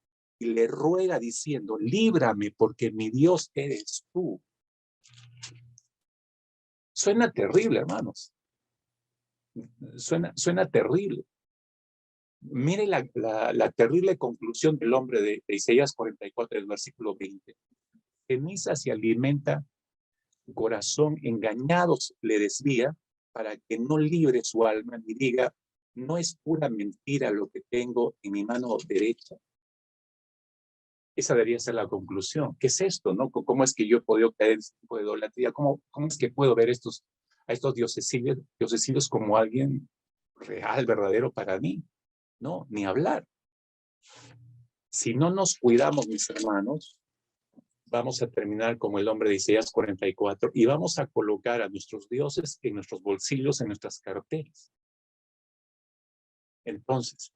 y le ruega diciendo, líbrame porque mi Dios eres tú. Suena terrible, hermanos. Suena terrible. Mire la terrible conclusión del hombre de Isaías 44, el versículo 20. Ceniza se alimenta, corazón engañados le desvía, para que no libre su alma ni diga, no es pura mentira lo que tengo en mi mano derecha. Esa debería ser la conclusión. ¿Qué es esto, no? ¿Cómo es que yo he podido caer en este tipo de idolatría? ¿Cómo es que puedo ver a estos diosecillos como alguien real, verdadero para mí? No, ni hablar. Si no nos cuidamos, mis hermanos, vamos a terminar como el hombre de Isaías 44 y vamos a colocar a nuestros dioses en nuestros bolsillos, en nuestras carteras. Entonces,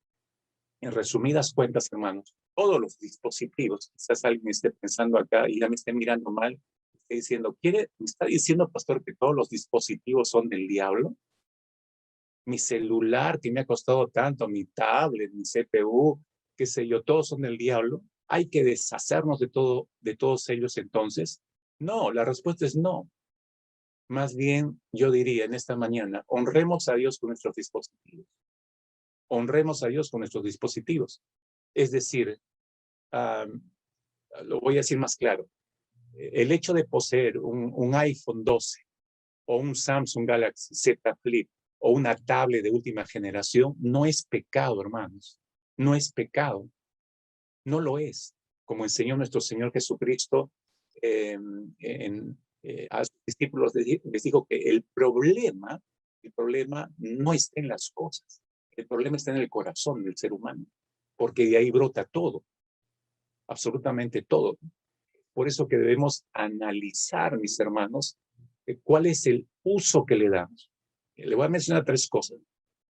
en resumidas cuentas, hermanos, todos los dispositivos, quizás alguien esté pensando acá y ya me esté mirando mal, esté diciendo, ¿me está diciendo, pastor, que todos los dispositivos son del diablo? Mi celular que me ha costado tanto, mi tablet, mi CPU, qué sé yo, todos son del diablo. ¿Hay que deshacernos de todos ellos entonces? No, la respuesta es no. Más bien, yo diría en esta mañana, honremos a Dios con nuestros dispositivos. Honremos a Dios con nuestros dispositivos. Es decir, lo voy a decir más claro. El hecho de poseer un iPhone 12 o un Samsung Galaxy Z Flip o una tablet de última generación no es pecado, hermanos. No es pecado. No lo es. Como enseñó nuestro Señor Jesucristo a sus discípulos, les dijo que el problema no está en las cosas. El problema está en el corazón del ser humano, porque de ahí brota todo, absolutamente todo. Por eso que debemos analizar, mis hermanos, cuál es el uso que le damos. Le voy a mencionar 3 cosas.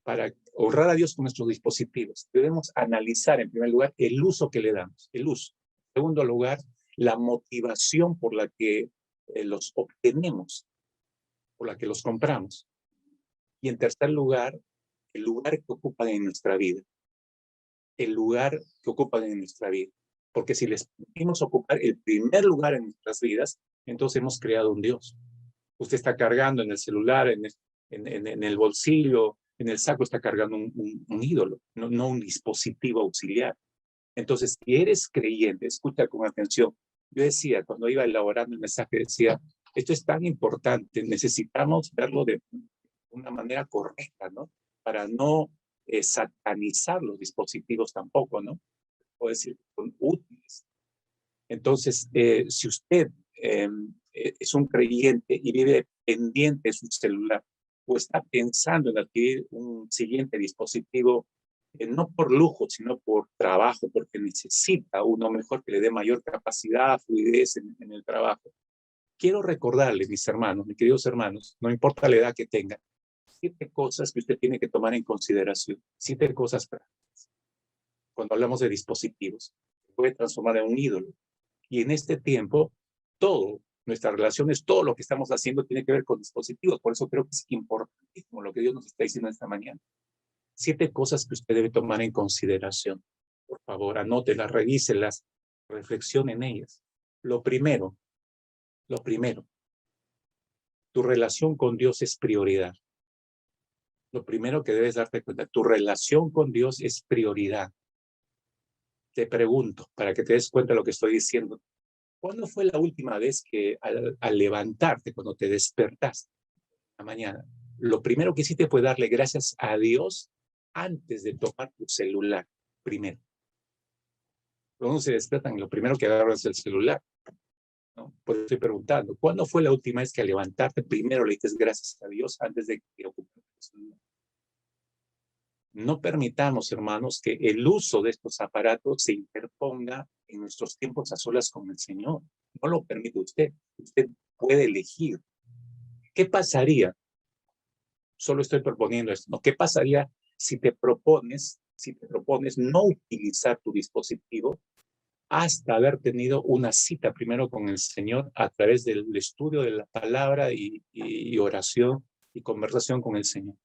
Para honrar a Dios con nuestros dispositivos, debemos analizar, en primer lugar, el uso que le damos, el uso. En segundo lugar, la motivación por la que los obtenemos, por la que los compramos. Y en tercer lugar, el lugar que ocupan en nuestra vida. El lugar que ocupan en nuestra vida. Porque si les permitimos ocupar el primer lugar en nuestras vidas, entonces hemos creado un Dios. Usted está cargando en el celular, en el bolsillo, en el saco está cargando un ídolo, no un dispositivo auxiliar. Entonces, si eres creyente, escucha con atención. Yo decía, cuando iba elaborando el mensaje, decía, esto es tan importante, necesitamos verlo de una manera correcta, ¿no? Para no satanizar los dispositivos tampoco, ¿no? O decir que son útiles. Entonces, si usted es un creyente y vive pendiente de su celular o está pensando en adquirir un siguiente dispositivo, no por lujo, sino por trabajo, porque necesita uno mejor que le dé mayor capacidad, fluidez en el trabajo. Quiero recordarle, mis hermanos, mis queridos hermanos, no importa la edad que tengan, 7 cosas que usted tiene que tomar en consideración, 7 cosas prácticas. Cuando hablamos de dispositivos, se puede transformar en un ídolo. Y en este tiempo, todo, nuestras relaciones, todo lo que estamos haciendo tiene que ver con dispositivos. Por eso creo que es importantísimo lo que Dios nos está diciendo esta mañana. 7 cosas que usted debe tomar en consideración. Por favor, anótelas, revíselas, reflexione en ellas. Lo primero, tu relación con Dios es prioridad. Lo primero que debes darte cuenta, tu relación con Dios es prioridad. Te pregunto, para que te des cuenta de lo que estoy diciendo, ¿cuándo fue la última vez que al levantarte, cuando te despertaste la mañana, lo primero que hiciste fue darle gracias a Dios antes de tomar tu celular? Primero. Cuando se despiertan, lo primero que agarran es el celular, ¿no? Por eso estoy preguntando, ¿cuándo fue la última vez que al levantarte primero le dices gracias a Dios antes de que ocupes tu celular? No permitamos, hermanos, que el uso de estos aparatos se interponga en nuestros tiempos a solas con el Señor. No lo permite usted. Usted puede elegir. ¿Qué pasaría? Solo estoy proponiendo esto, ¿no? ¿Qué pasaría si te propones no utilizar tu dispositivo hasta haber tenido una cita primero con el Señor a través del estudio de la palabra y oración y conversación con el Señor?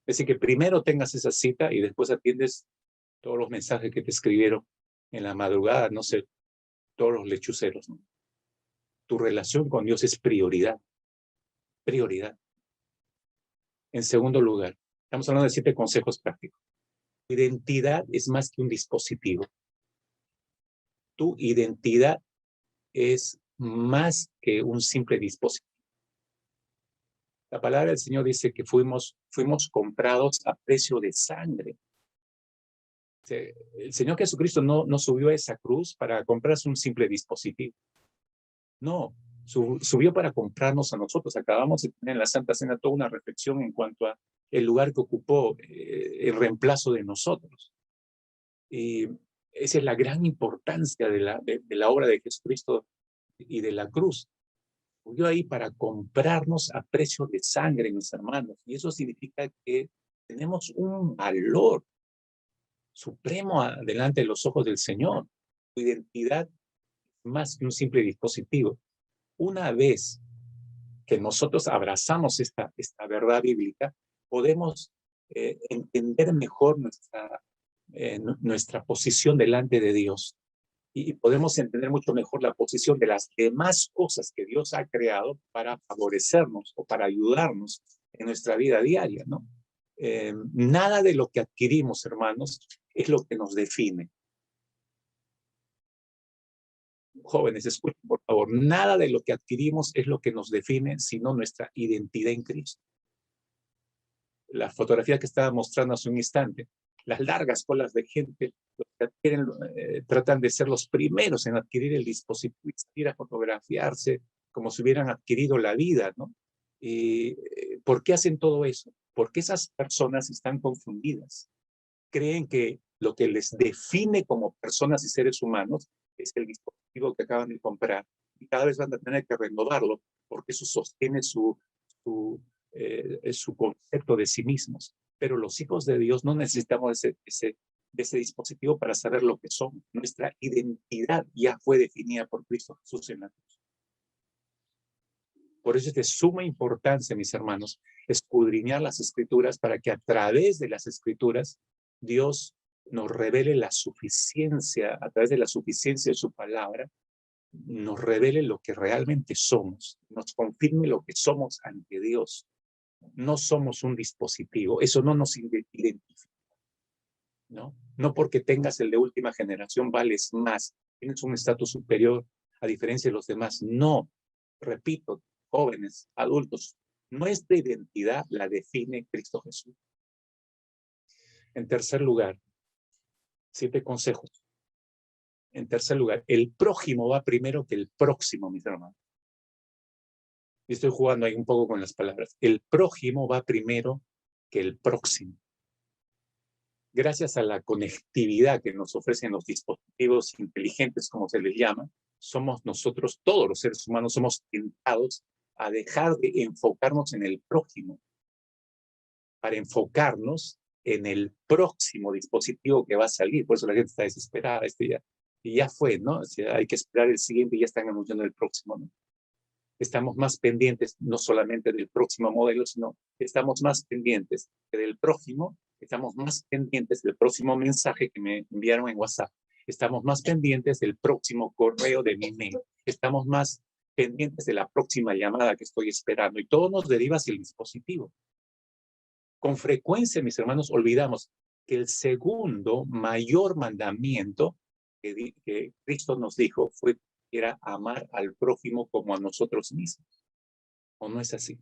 Es decir, que primero tengas esa cita y después atiendes todos los mensajes que te escribieron en la madrugada, no sé, todos los lechuceros, ¿no? Tu relación con Dios es prioridad. Prioridad. En segundo lugar, estamos hablando de 7 consejos prácticos. Tu identidad es más que un dispositivo. Tu identidad es más que un simple dispositivo. La palabra del Señor dice que fuimos comprados a precio de sangre. El Señor Jesucristo no subió a esa cruz para comprarse un simple dispositivo. No, subió para comprarnos a nosotros. Acabamos de tener en la Santa Cena toda una reflexión en cuanto a el lugar que ocupó el reemplazo de nosotros. Y esa es la gran importancia de la obra de Jesucristo y de la cruz. Subió ahí para comprarnos a precio de sangre, mis hermanos. Y eso significa que tenemos un valor supremo delante de los ojos del Señor. Tu identidad es más que un simple dispositivo. Una vez que nosotros abrazamos esta verdad bíblica, podemos entender mejor nuestra posición delante de Dios. Y podemos entender mucho mejor la posición de las demás cosas que Dios ha creado para favorecernos o para ayudarnos en nuestra vida diaria, ¿no? Nada de lo que adquirimos, hermanos, es lo que nos define. Jóvenes, escuchen por favor, nada de lo que adquirimos es lo que nos define, sino nuestra identidad en Cristo. La fotografía que estaba mostrando hace un instante, las largas colas de gente que adquieren, tratan de ser los primeros en adquirir el dispositivo y salir a fotografiarse como si hubieran adquirido la vida, ¿no? ¿Por qué hacen todo eso? Porque esas personas están confundidas. Creen que lo que les define como personas y seres humanos es el dispositivo que acaban de comprar y cada vez van a tener que renovarlo porque eso sostiene su concepto de sí mismos. Pero los hijos de Dios no necesitamos ese dispositivo para saber lo que somos. Nuestra identidad ya fue definida por Cristo Jesús en la cruz. Por eso es de suma importancia, mis hermanos, escudriñar las Escrituras para que a través de las Escrituras Dios nos revele la suficiencia, a través de la suficiencia de su palabra, nos revele lo que realmente somos, nos confirme lo que somos ante Dios. No somos un dispositivo, eso no nos identifica, ¿no? No porque tengas el de última generación vales más, tienes un estatus superior a diferencia de los demás. No, repito, jóvenes, adultos, nuestra identidad la define Cristo Jesús. En tercer lugar, 7 consejos. En tercer lugar, el prójimo va primero que el próximo, mis hermanos. Y estoy jugando ahí un poco con las palabras. El prójimo va primero que el próximo. Gracias a la conectividad que nos ofrecen los dispositivos inteligentes, como se les llama, somos nosotros, todos los seres humanos, somos tentados a dejar de enfocarnos en el prójimo para enfocarnos en el próximo dispositivo que va a salir. Por eso la gente está desesperada. Y ya fue, ¿no? O sea, hay que esperar el siguiente y ya están anunciando el próximo, ¿no? Estamos más pendientes no solamente del próximo modelo, sino que estamos más pendientes que del prójimo, estamos más pendientes del próximo mensaje que me enviaron en WhatsApp, estamos más pendientes del próximo correo de mi mail, estamos más pendientes de la próxima llamada que estoy esperando, y todo nos deriva hacia el dispositivo. Con frecuencia, mis hermanos, olvidamos que el segundo mayor mandamiento que Cristo nos dijo era amar al prójimo como a nosotros mismos. ¿O no es así?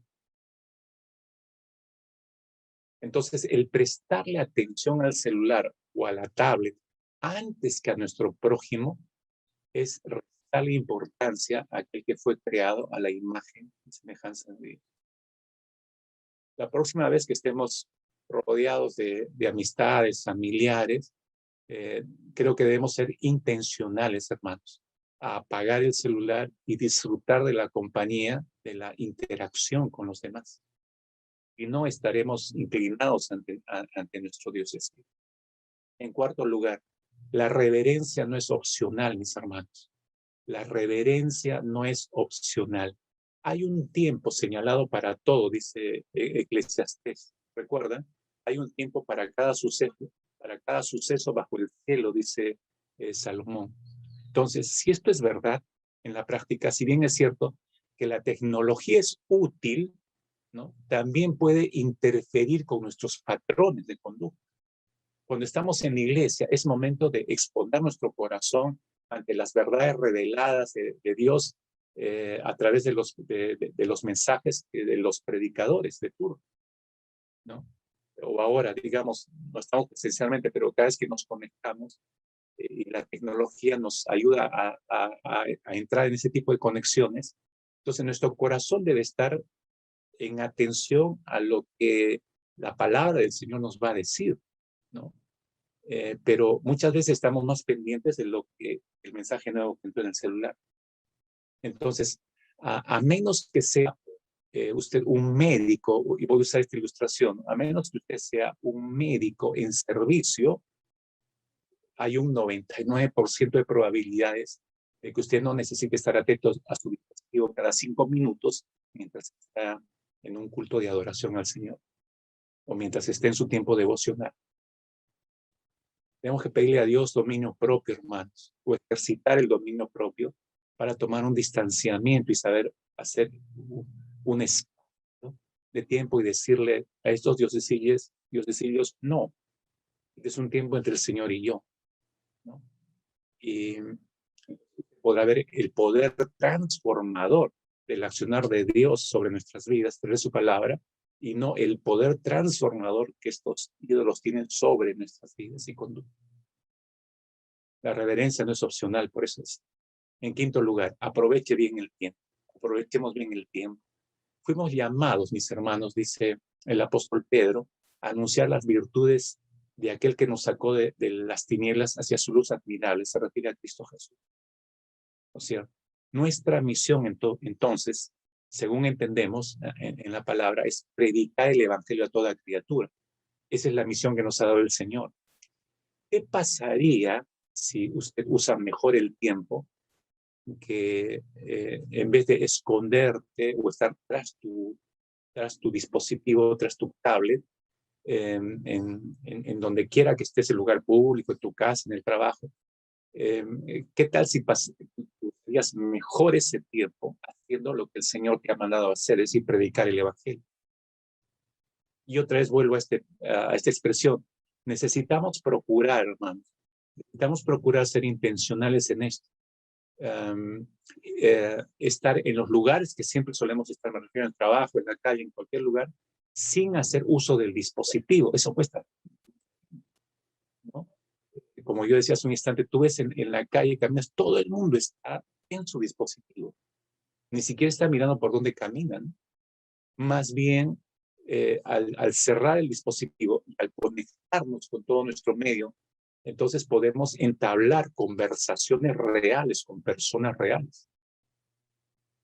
Entonces, el prestarle atención al celular o a la tablet antes que a nuestro prójimo es restarle importancia a aquel que fue creado a la imagen y semejanza de Dios. La próxima vez que estemos rodeados de amistades, familiares, creo que debemos ser intencionales, hermanos, a apagar el celular y disfrutar de la compañía, de la interacción con los demás. Y no estaremos inclinados ante nuestro Dios espiritual. En cuarto lugar, la reverencia no es opcional, mis hermanos. La reverencia no es opcional. Hay un tiempo señalado para todo, dice Eclesiastés. ¿Recuerdan? Hay un tiempo para cada suceso bajo el cielo, dice Salomón. Entonces, si esto es verdad, en la práctica, si bien es cierto que la tecnología es útil, ¿no? También puede interferir con nuestros patrones de conducta. Cuando estamos en la iglesia, es momento de exponer nuestro corazón ante las verdades reveladas de Dios a través de los mensajes de los predicadores de turno, ¿no? O ahora, digamos, no estamos presencialmente, pero cada vez que nos conectamos, y la tecnología nos ayuda a entrar en ese tipo de conexiones, entonces nuestro corazón debe estar en atención a lo que la palabra del Señor nos va a decir, ¿no? Pero muchas veces estamos más pendientes de lo que el mensaje nuevo que entró en el celular. Entonces, a menos que sea usted un médico, y voy a usar esta ilustración, a menos que usted sea un médico en servicio, hay un 99% de probabilidades de que usted no necesite estar atento a su dispositivo cada 5 minutos mientras está en un culto de adoración al Señor o mientras esté en su tiempo devocional. Tenemos que pedirle a Dios dominio propio, hermanos, o ejercitar el dominio propio para tomar un distanciamiento y saber hacer un espacio de tiempo y decirle a estos diosesillos, no, este es un tiempo entre el Señor y yo, ¿no? Y podrá ver el poder transformador del accionar de Dios sobre nuestras vidas, pero es su palabra, y no el poder transformador que estos ídolos tienen sobre nuestras vidas y conducta. La reverencia no es opcional, por eso es. En quinto lugar, aproveche bien el tiempo. Aprovechemos bien el tiempo. Fuimos llamados, mis hermanos, dice el apóstol Pedro, a anunciar las virtudes de aquel que nos sacó de las tinieblas hacia su luz admirable. Se refiere a Cristo Jesús. ¿No es cierto? Nuestra misión, entonces, según entendemos en la palabra, es predicar el evangelio a toda criatura. Esa es la misión que nos ha dado el Señor. ¿Qué pasaría si usted usa mejor el tiempo que en vez de esconderte o estar tras tu dispositivo, tras tu tablet, en donde quiera que estés, en lugar público, en tu casa, en el trabajo, ¿qué tal si pasarías mejor ese tiempo haciendo lo que el Señor te ha mandado a hacer, es decir, predicar el Evangelio? Y otra vez vuelvo a esta expresión. Necesitamos procurar, hermanos, necesitamos procurar ser intencionales en esto. Estar en los lugares que siempre solemos estar, me refiero al trabajo, en la calle, en cualquier lugar, sin hacer uso del dispositivo. Eso cuesta, ¿no? Como yo decía hace un instante, tú ves en la calle, caminas, todo el mundo está en su dispositivo. Ni siquiera está mirando por dónde caminan. Más bien, al cerrar el dispositivo y al conectarnos con todo nuestro medio, entonces podemos entablar conversaciones reales con personas reales.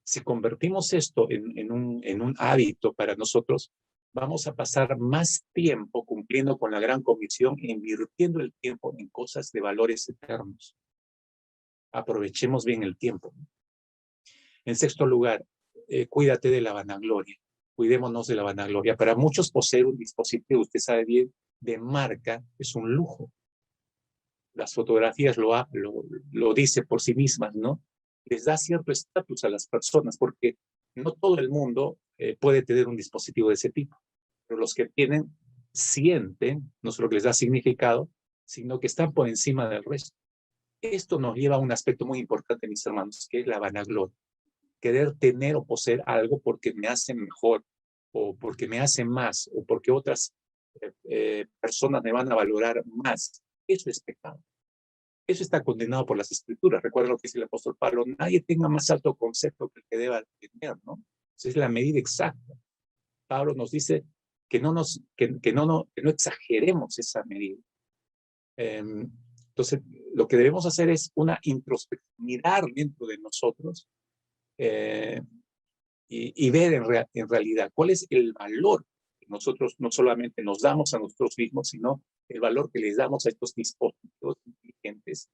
Si convertimos esto en un hábito para nosotros, vamos a pasar más tiempo cumpliendo con la gran comisión e invirtiendo el tiempo en cosas de valores eternos. Aprovechemos bien el tiempo. En sexto lugar, cuídate de la vanagloria. Cuidémonos de la vanagloria. Para muchos poseer un dispositivo, usted sabe bien, de marca es un lujo. Las fotografías lo dice por sí mismas, ¿no? Les da cierto estatus a las personas porque no todo el mundo puede tener un dispositivo de ese tipo. Pero los que tienen sienten, no solo que les da significado, sino que están por encima del resto. Esto nos lleva a un aspecto muy importante, mis hermanos, que es la vanagloria. Querer tener o poseer algo porque me hace mejor, o porque me hace más, o porque otras personas me van a valorar más. Eso es pecado. Eso está condenado por las Escrituras. Recuerda lo que dice el apóstol Pablo: nadie tenga más alto concepto que el que deba tener, ¿no? Esa es la medida exacta. Pablo nos dice que no exageremos esa medida. Entonces, lo que debemos hacer es una introspección, mirar dentro de nosotros y ver en realidad cuál es el valor que nosotros no solamente nos damos a nosotros mismos, sino el valor que les damos a estos dispositivos inteligentes.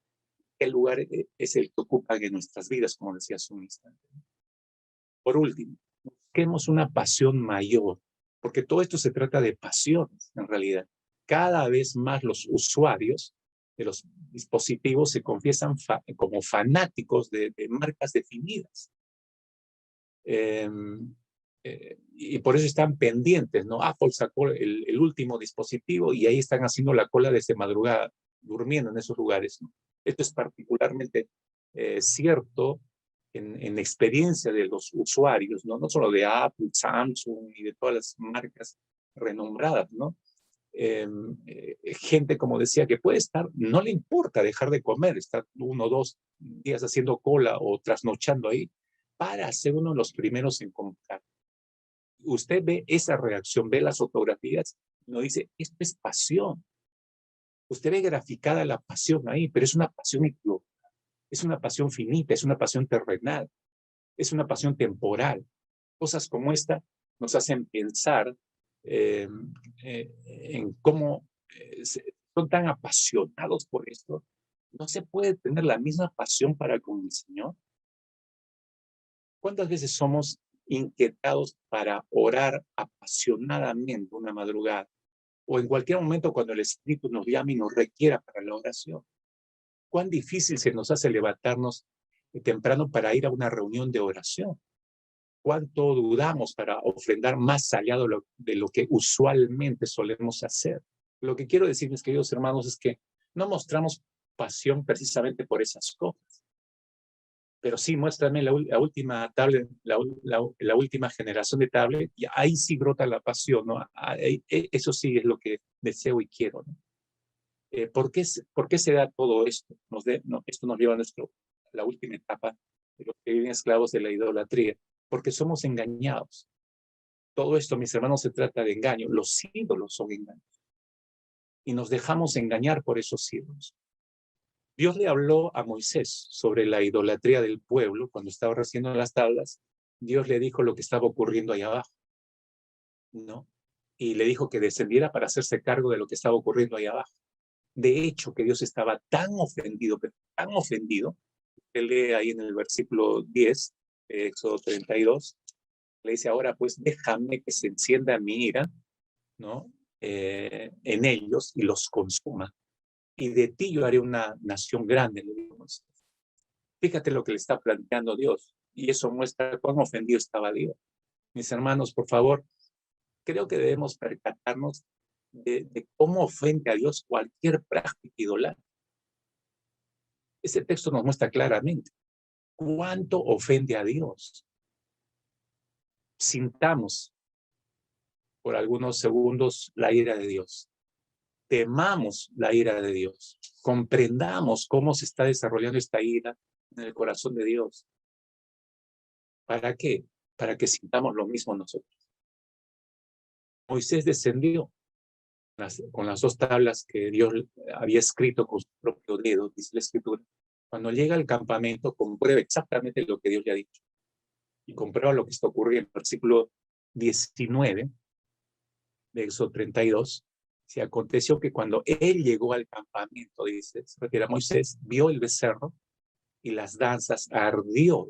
¿Qué lugar es el que ocupan en nuestras vidas, como decía hace un instante? Por último, busquemos una pasión mayor, porque todo esto se trata de pasiones, en realidad. Cada vez más los usuarios de los dispositivos se confiesan como fanáticos de marcas definidas. Y por eso están pendientes, ¿no? Apple sacó el último dispositivo y ahí están haciendo la cola desde madrugada, durmiendo en esos lugares, ¿no? Esto es particularmente cierto en experiencia de los usuarios, ¿no? No solo de Apple, Samsung y de todas las marcas renombradas, ¿no? Gente, como decía, que puede estar, no le importa dejar de comer, estar 1 o 2 días haciendo cola o trasnochando ahí para ser uno de los primeros en comprar. Usted ve esa reacción, ve las fotografías, y nos dice: esto es pasión. Usted ve graficada la pasión ahí, pero es una pasión equivocada, es una pasión finita, es una pasión terrenal, es una pasión temporal. Cosas como esta nos hacen pensar en cómo son tan apasionados por esto. ¿No se puede tener la misma pasión para con el Señor? ¿Cuántas veces somos inquietados para orar apasionadamente una madrugada? O en cualquier momento cuando el Espíritu nos llama y nos requiera para la oración. ¿Cuán difícil se nos hace levantarnos temprano para ir a una reunión de oración? ¿Cuánto dudamos para ofrendar más allá de lo que usualmente solemos hacer? Lo que quiero decir, mis queridos hermanos, es que no mostramos pasión precisamente por esas cosas. Pero sí, muéstrame la última tablet, la última generación de tablet, y ahí sí brota la pasión, ¿no? Eso sí es lo que deseo y quiero, ¿no? ¿Por qué se da todo esto? Esto nos lleva a la última etapa de los que viven esclavos de la idolatría, porque somos engañados. Todo esto, mis hermanos, se trata de engaño. Los ídolos son engaños. Y nos dejamos engañar por esos ídolos. Dios le habló a Moisés sobre la idolatría del pueblo cuando estaba haciendo las tablas. Dios le dijo lo que estaba ocurriendo ahí abajo, ¿no? Y le dijo que descendiera para hacerse cargo de lo que estaba ocurriendo ahí abajo. De hecho, que Dios estaba tan ofendido, Usted lee ahí en el versículo 10, Éxodo 32, le dice, ahora pues déjame que se encienda mi ira, ¿no? En ellos y los consuma. Y de ti yo haré una nación grande, le dijo Moisés. Fíjate lo que le está planteando Dios. Y eso muestra cuán ofendido estaba Dios. Mis hermanos, por favor, creo que debemos percatarnos de cómo ofende a Dios cualquier práctica idolátrica. Ese texto nos muestra claramente cuánto ofende a Dios. Sintamos por algunos segundos la ira de Dios. Temamos la ira de Dios. Comprendamos cómo se está desarrollando esta ira en el corazón de Dios. ¿Para qué? Para que sintamos lo mismo nosotros. Moisés descendió con las 2 tablas que Dios había escrito con su propio dedo, dice la Escritura. Cuando llega al campamento, comprueba exactamente lo que Dios le ha dicho. Y comprueba lo que está ocurriendo. En el versículo 19 de Éxodo 32, se aconteció que cuando él llegó al campamento, dice, se refiere a Moisés, vio el becerro y las danzas, ardió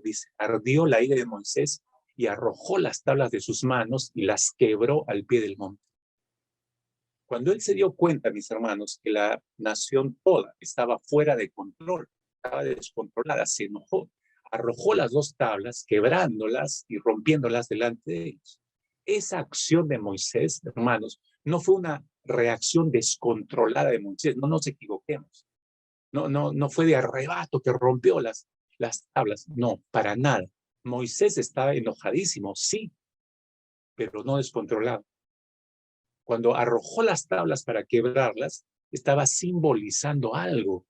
la ira de Moisés y arrojó las tablas de sus manos y las quebró al pie del monte. Cuando él se dio cuenta, mis hermanos, que la nación toda estaba fuera de control, estaba descontrolada, se enojó, arrojó las 2 tablas, quebrándolas y rompiéndolas delante de ellos. Esa acción de Moisés, hermanos, no fue una reacción descontrolada de Moisés, no nos equivoquemos. No fue de arrebato que rompió las tablas, no, para nada. Moisés estaba enojadísimo, sí, pero no descontrolado. Cuando arrojó las tablas para quebrarlas, estaba simbolizando algo.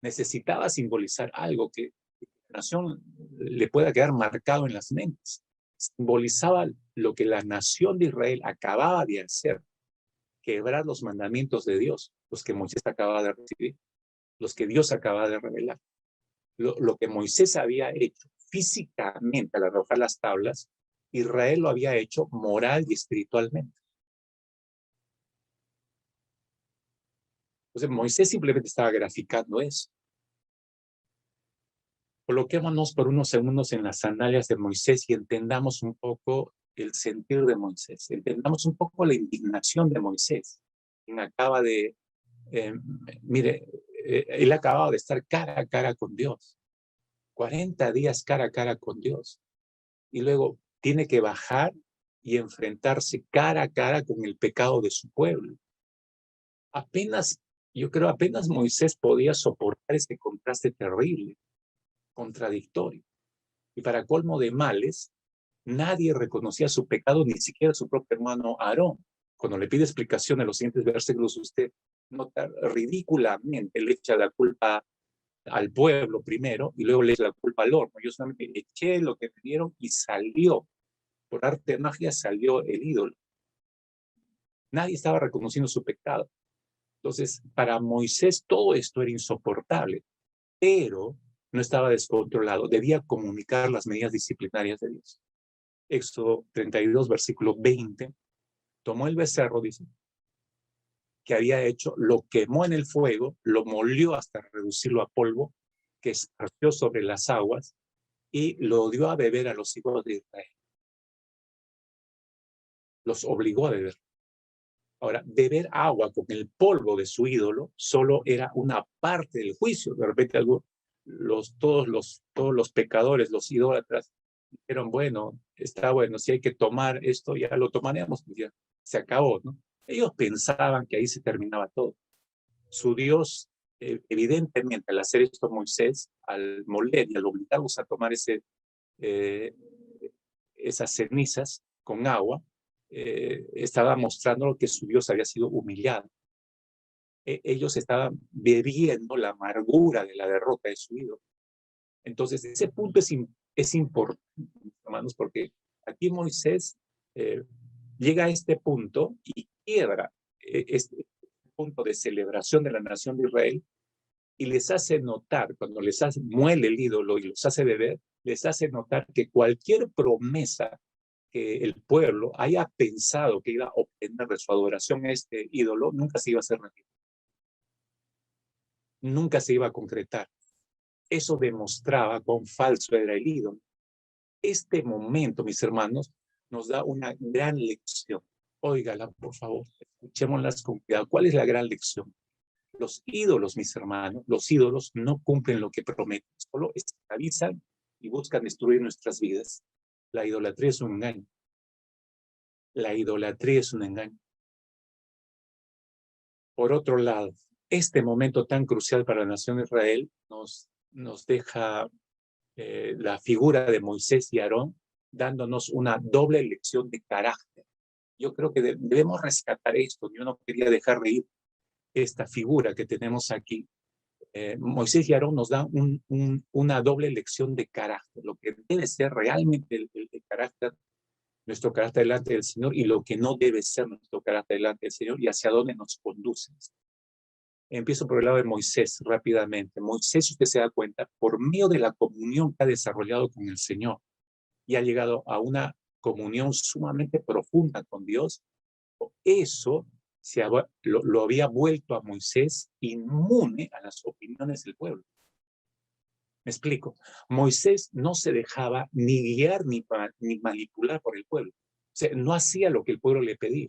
Necesitaba simbolizar algo que la nación le pueda quedar marcado en las mentes. Simbolizaba lo que la nación de Israel acababa de hacer, quebrar los mandamientos de Dios, los que Moisés acababa de recibir, los que Dios acababa de revelar. Lo que Moisés había hecho físicamente al arrojar las tablas, Israel lo había hecho moral y espiritualmente. Entonces Moisés simplemente estaba graficando eso. Coloquémonos por unos segundos en las sandalias de Moisés y entendamos un poco el sentir de Moisés. Entendamos un poco la indignación de Moisés, quien acaba de, él acababa de estar cara a cara con Dios. 40 días cara a cara con Dios. Y luego tiene que bajar y enfrentarse cara a cara con el pecado de su pueblo. Yo creo apenas Moisés podía soportar este contraste terrible, contradictorio. Y para colmo de males, nadie reconocía su pecado, ni siquiera su propio hermano Aarón. Cuando le pide explicación en los siguientes versículos, usted nota ridículamente, le echa la culpa al pueblo primero y luego le echa la culpa al horno. Yo solamente eché lo que me dieron y salió, por arte de magia salió el ídolo. Nadie estaba reconociendo su pecado. Entonces, para Moisés todo esto era insoportable, pero no estaba descontrolado. Debía comunicar las medidas disciplinarias de Dios. Éxodo 32, versículo 20. Tomó el becerro, dice, que había hecho, lo quemó en el fuego, lo molió hasta reducirlo a polvo, que esparció sobre las aguas y lo dio a beber a los hijos de Israel. Los obligó a beber. Ahora, beber agua con el polvo de su ídolo solo era una parte del juicio. De repente todos los pecadores, los idólatras, dijeron, bueno, está bueno, si hay que tomar esto, ya lo tomaremos, pues ya se acabó, ¿no? Ellos pensaban que ahí se terminaba todo. Su Dios, evidentemente, al hacer esto Moisés, al moler y al obligarlos a tomar esas cenizas con agua, estaba mostrando que su Dios había sido humillado. Ellos estaban bebiendo la amargura de la derrota de su ídolo. Entonces, ese punto es importante, hermanos, porque aquí Moisés llega a este punto y quiebra este punto de celebración de la nación de Israel y les hace notar, cuando muele el ídolo y los hace beber, les hace notar que cualquier promesa que el pueblo haya pensado que iba a obtener de su adoración a este ídolo, nunca se iba a hacer realidad. Nunca se iba a concretar. Eso demostraba cuán falso era el ídolo. Este momento, mis hermanos, nos da una gran lección. Óigala, por favor, escuchémoslas con cuidado. ¿Cuál es la gran lección? Los ídolos, mis hermanos, los ídolos no cumplen lo que prometen, solo esclavizan y buscan destruir nuestras vidas. La idolatría es un engaño. La idolatría es un engaño. Por otro lado, este momento tan crucial para la nación de Israel nos deja la figura de Moisés y Aarón, dándonos una doble lección de carácter. Yo creo que debemos rescatar esto. Yo no quería dejar de ir esta figura que tenemos aquí. Moisés y Aarón nos dan una doble lección de carácter, lo que debe ser realmente el carácter, nuestro carácter delante del Señor, y lo que no debe ser nuestro carácter delante del Señor, y hacia dónde nos conduce. Empiezo por el lado de Moisés rápidamente. Moisés, si usted se da cuenta, por medio de la comunión que ha desarrollado con el Señor y ha llegado a una comunión sumamente profunda con Dios, eso lo había vuelto a Moisés inmune a las opiniones del pueblo. Me explico. Moisés no se dejaba ni guiar ni manipular por el pueblo. O sea, no hacía lo que el pueblo le pedía.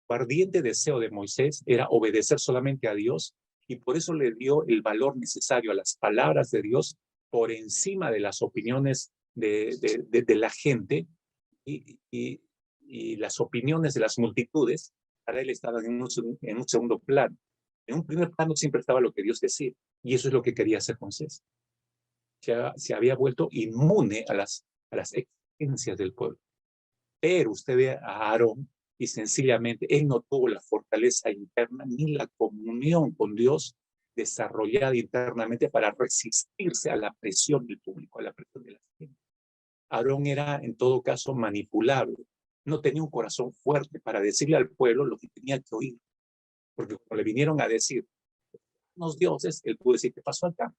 El ardiente deseo de Moisés era obedecer solamente a Dios, y por eso le dio el valor necesario a las palabras de Dios por encima de las opiniones de la gente y las opiniones de las multitudes. Para él estaban en un segundo plano. En un primer plano siempre estaba lo que Dios decía, y eso es lo que quería hacer Moisés. Se había vuelto inmune a las exigencias del pueblo. Pero usted ve a Aarón y sencillamente él no tuvo la fortaleza interna ni la comunión con Dios desarrollada internamente para resistirse a la presión del público, a la presión de la gente. Aarón era en todo caso manipulable, no tenía un corazón fuerte para decirle al pueblo lo que tenía que oír, porque cuando le vinieron a decir unos dioses, él pudo decir: ¿qué pasó acá?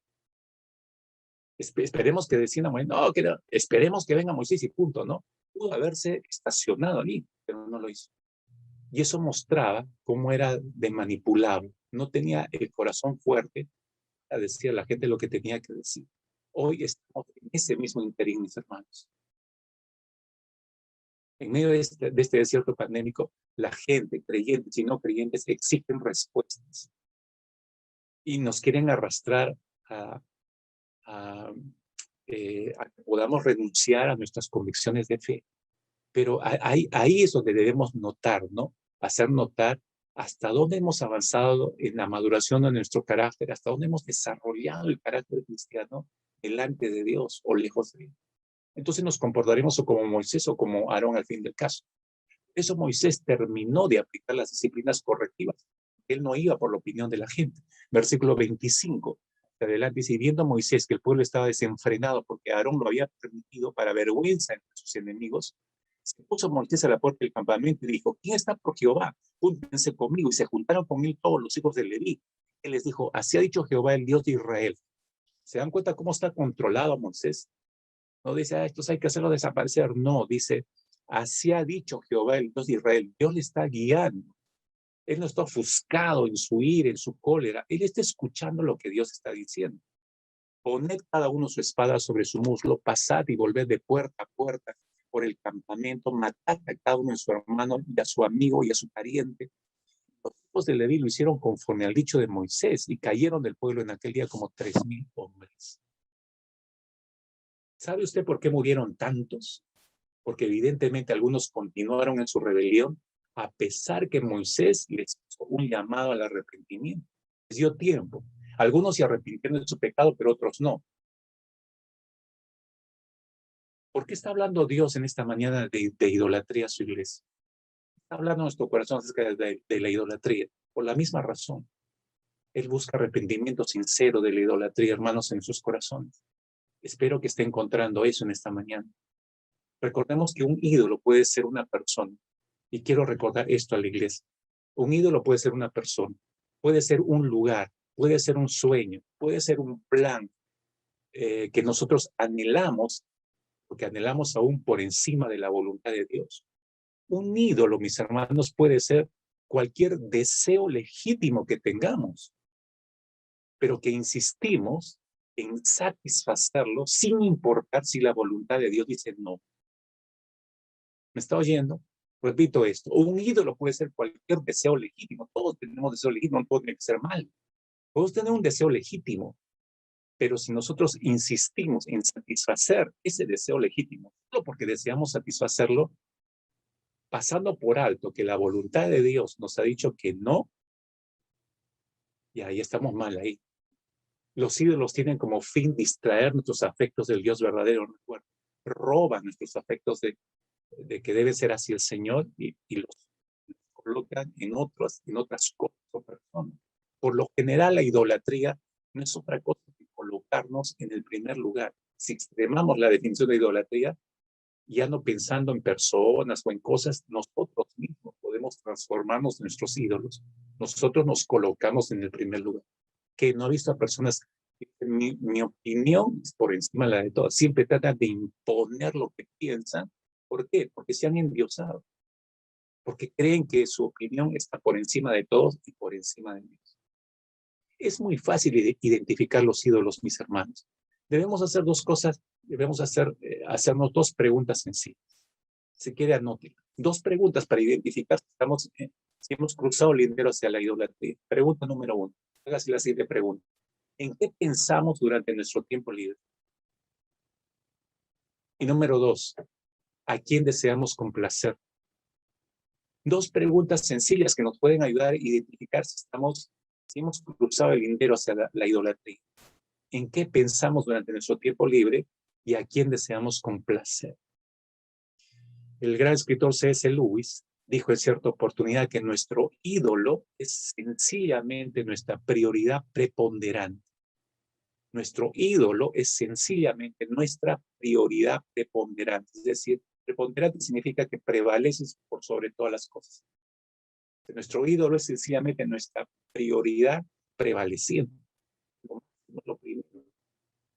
Esperemos que descienda Moisés. No, esperemos que venga Moisés y punto, ¿no? Pudo haberse estacionado allí, pero no lo hizo. Y eso mostraba cómo era de manipulable. No tenía el corazón fuerte a decir a la gente lo que tenía que decir. Hoy estamos en ese mismo interín, mis hermanos. En medio de este desierto pandémico, la gente, creyentes y no creyentes, exigen respuestas. Y nos quieren arrastrar a que podamos renunciar a nuestras convicciones de fe. Pero ahí es donde debemos notar, ¿no? Hacer notar hasta dónde hemos avanzado en la maduración de nuestro carácter, hasta dónde hemos desarrollado el carácter cristiano delante de Dios o lejos de Él. Entonces nos comportaremos o como Moisés o como Aarón al fin del caso. Eso Moisés terminó de aplicar las disciplinas correctivas. Él no iba por la opinión de la gente. Versículo 25. Adelante dice: viendo Moisés que el pueblo estaba desenfrenado porque Aarón lo había permitido para vergüenza entre sus enemigos, se puso Moisés a la puerta del campamento y dijo: ¿quién está por Jehová? Júntense conmigo. Y se juntaron con él todos los hijos de Leví. Él les dijo: así ha dicho Jehová, el Dios de Israel. ¿Se dan cuenta cómo está controlado Moisés? No dice: estos hay que hacerlo desaparecer. No, dice: así ha dicho Jehová, el Dios de Israel. Dios le está guiando. Él no está ofuscado en su ira, en su cólera. Él está escuchando lo que Dios está diciendo. Poned cada uno su espada sobre su muslo, pasad y volved de puerta a puerta por el campamento, matad a cada uno de su hermano y a su amigo y a su pariente. Los hijos de Leví lo hicieron conforme al dicho de Moisés y cayeron del pueblo en aquel día como 3,000 hombres. ¿Sabe usted por qué murieron tantos? Porque evidentemente algunos continuaron en su rebelión, a pesar que Moisés les hizo un llamado al arrepentimiento. Les dio tiempo. Algunos se arrepintieron de su pecado, pero otros no. ¿Por qué está hablando Dios en esta mañana de idolatría a su iglesia? Está hablando a nuestro corazón acerca de la idolatría. Por la misma razón. Él busca arrepentimiento sincero de la idolatría, hermanos, en sus corazones. Espero que esté encontrando eso en esta mañana. Recordemos que un ídolo puede ser una persona. Y quiero recordar esto a la iglesia. Un ídolo puede ser una persona, puede ser un lugar, puede ser un sueño, puede ser un plan que nosotros anhelamos, porque anhelamos aún por encima de la voluntad de Dios. Un ídolo, mis hermanos, puede ser cualquier deseo legítimo que tengamos, pero que insistimos en satisfacerlo sin importar si la voluntad de Dios dice no. ¿Me está oyendo? Repito esto, un ídolo puede ser cualquier deseo legítimo. Todos tenemos deseo legítimo, no tiene que ser mal. Podemos tener un deseo legítimo, pero si nosotros insistimos en satisfacer ese deseo legítimo, solo porque deseamos satisfacerlo, pasando por alto que la voluntad de Dios nos ha dicho que no, y ahí estamos mal ahí. Los ídolos tienen como fin distraer nuestros afectos del Dios verdadero. Recuerda, roban nuestros afectos de que debe ser así el Señor y los colocan en otras cosas o personas. Por lo general, la idolatría no es otra cosa que colocarnos en el primer lugar. Si extremamos la definición de idolatría, ya no pensando en personas o en cosas, nosotros mismos podemos transformarnos en nuestros ídolos. Nosotros nos colocamos en el primer lugar. Que no he visto a personas, mi opinión es por encima de la de todas. Siempre tratan de imponer lo que piensan. ¿Por qué? Porque se han endiosado. Porque creen que su opinión está por encima de todos y por encima de Dios. Es muy fácil identificar los ídolos, mis hermanos. Debemos hacer dos cosas. Debemos hacernos dos preguntas sencillas. Si quiere, anote. Dos preguntas para identificar si hemos cruzado el lindero hacia la idolatría. Pregunta número 1. Hágase la siguiente pregunta. ¿En qué pensamos durante nuestro tiempo libre? Y número 2. ¿A quién deseamos complacer? Dos preguntas sencillas que nos pueden ayudar a identificar si hemos cruzado el lindero hacia la idolatría. ¿En qué pensamos durante nuestro tiempo libre y a quién deseamos complacer? El gran escritor C.S. Lewis dijo en cierta oportunidad que nuestro ídolo es sencillamente nuestra prioridad preponderante. Nuestro ídolo es sencillamente nuestra prioridad preponderante. Es decir, preponderante significa que prevaleces por sobre todas las cosas. Nuestro ídolo es sencillamente nuestra prioridad prevaleciendo.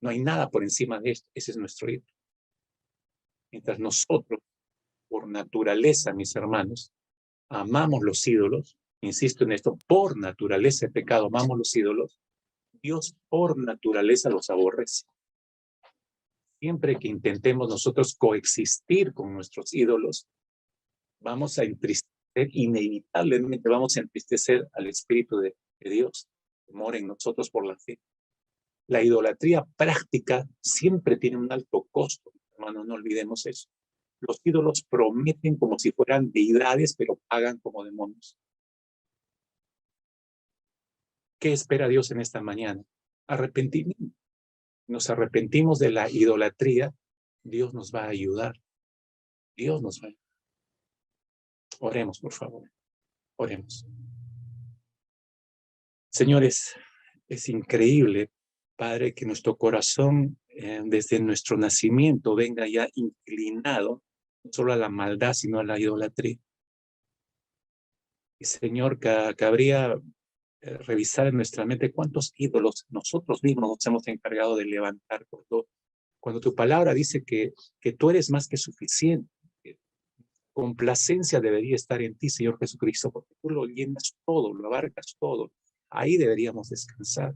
No hay nada por encima de esto. Ese es nuestro ídolo. Mientras nosotros, por naturaleza, mis hermanos, amamos los ídolos, insisto en esto, por naturaleza el pecado, amamos los ídolos, Dios por naturaleza los aborrece. Siempre que intentemos nosotros coexistir con nuestros ídolos, vamos a entristecer, inevitablemente vamos a entristecer al Espíritu de Dios, que mora en nosotros por la fe. La idolatría práctica siempre tiene un alto costo, hermanos, no olvidemos eso. Los ídolos prometen como si fueran deidades, pero pagan como demonios. ¿Qué espera Dios en esta mañana? Arrepentimiento. Nos arrepentimos de la idolatría, Dios nos va a ayudar. Dios nos va a ayudar. Oremos, por favor. Oremos. Señores, es increíble, Padre, que nuestro corazón desde nuestro nacimiento venga ya inclinado no solo a la maldad, sino a la idolatría. Y Señor, cabría revisar en nuestra mente cuántos ídolos nosotros mismos nos hemos encargado de levantar. Cuando tu palabra dice que tú eres más que suficiente, que complacencia debería estar en ti, Señor Jesucristo, porque tú lo llenas todo, lo abarcas todo. Ahí deberíamos descansar.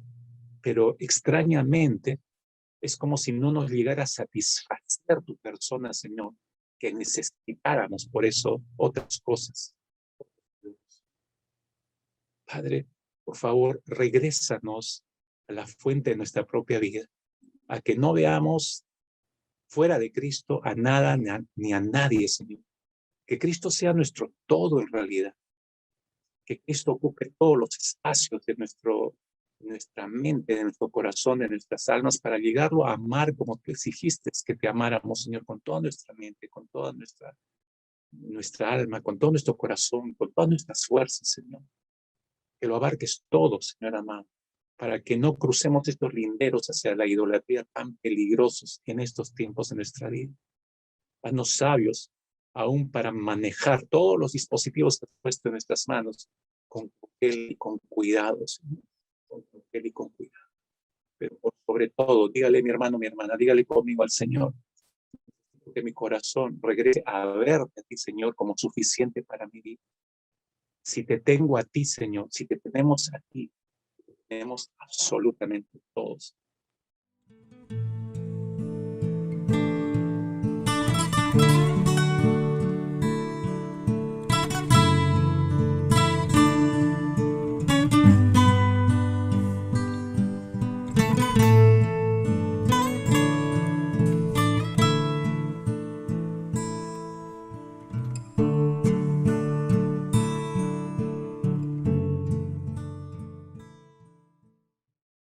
Pero extrañamente es como si no nos llegara a satisfacer tu persona, Señor, que necesitáramos por eso otras cosas. Padre, por favor, regrésanos a la fuente de nuestra propia vida, a que no veamos fuera de Cristo a nada ni a nadie, Señor. Que Cristo sea nuestro todo en realidad. Que Cristo ocupe todos los espacios de nuestra mente, de nuestro corazón, de nuestras almas, para llegarlo a amar como tú exigiste que te amáramos, Señor, con toda nuestra mente, con toda nuestra alma, con todo nuestro corazón, con todas nuestras fuerzas, Señor. Que lo abarques todo, Señor amado, para que no crucemos estos linderos hacia la idolatría tan peligrosos en estos tiempos de nuestra vida. Haznos sabios aún para manejar todos los dispositivos que has puesto en nuestras manos con cautela y con cuidado, Señor. Con cautela y con cuidado. Pero por sobre todo, dígale mi hermano, mi hermana, dígale conmigo al Señor, que mi corazón regrese a verte a ti, Señor, como suficiente para mi vida. Si te tengo a ti, Señor, si te tenemos a ti, tenemos absolutamente todos.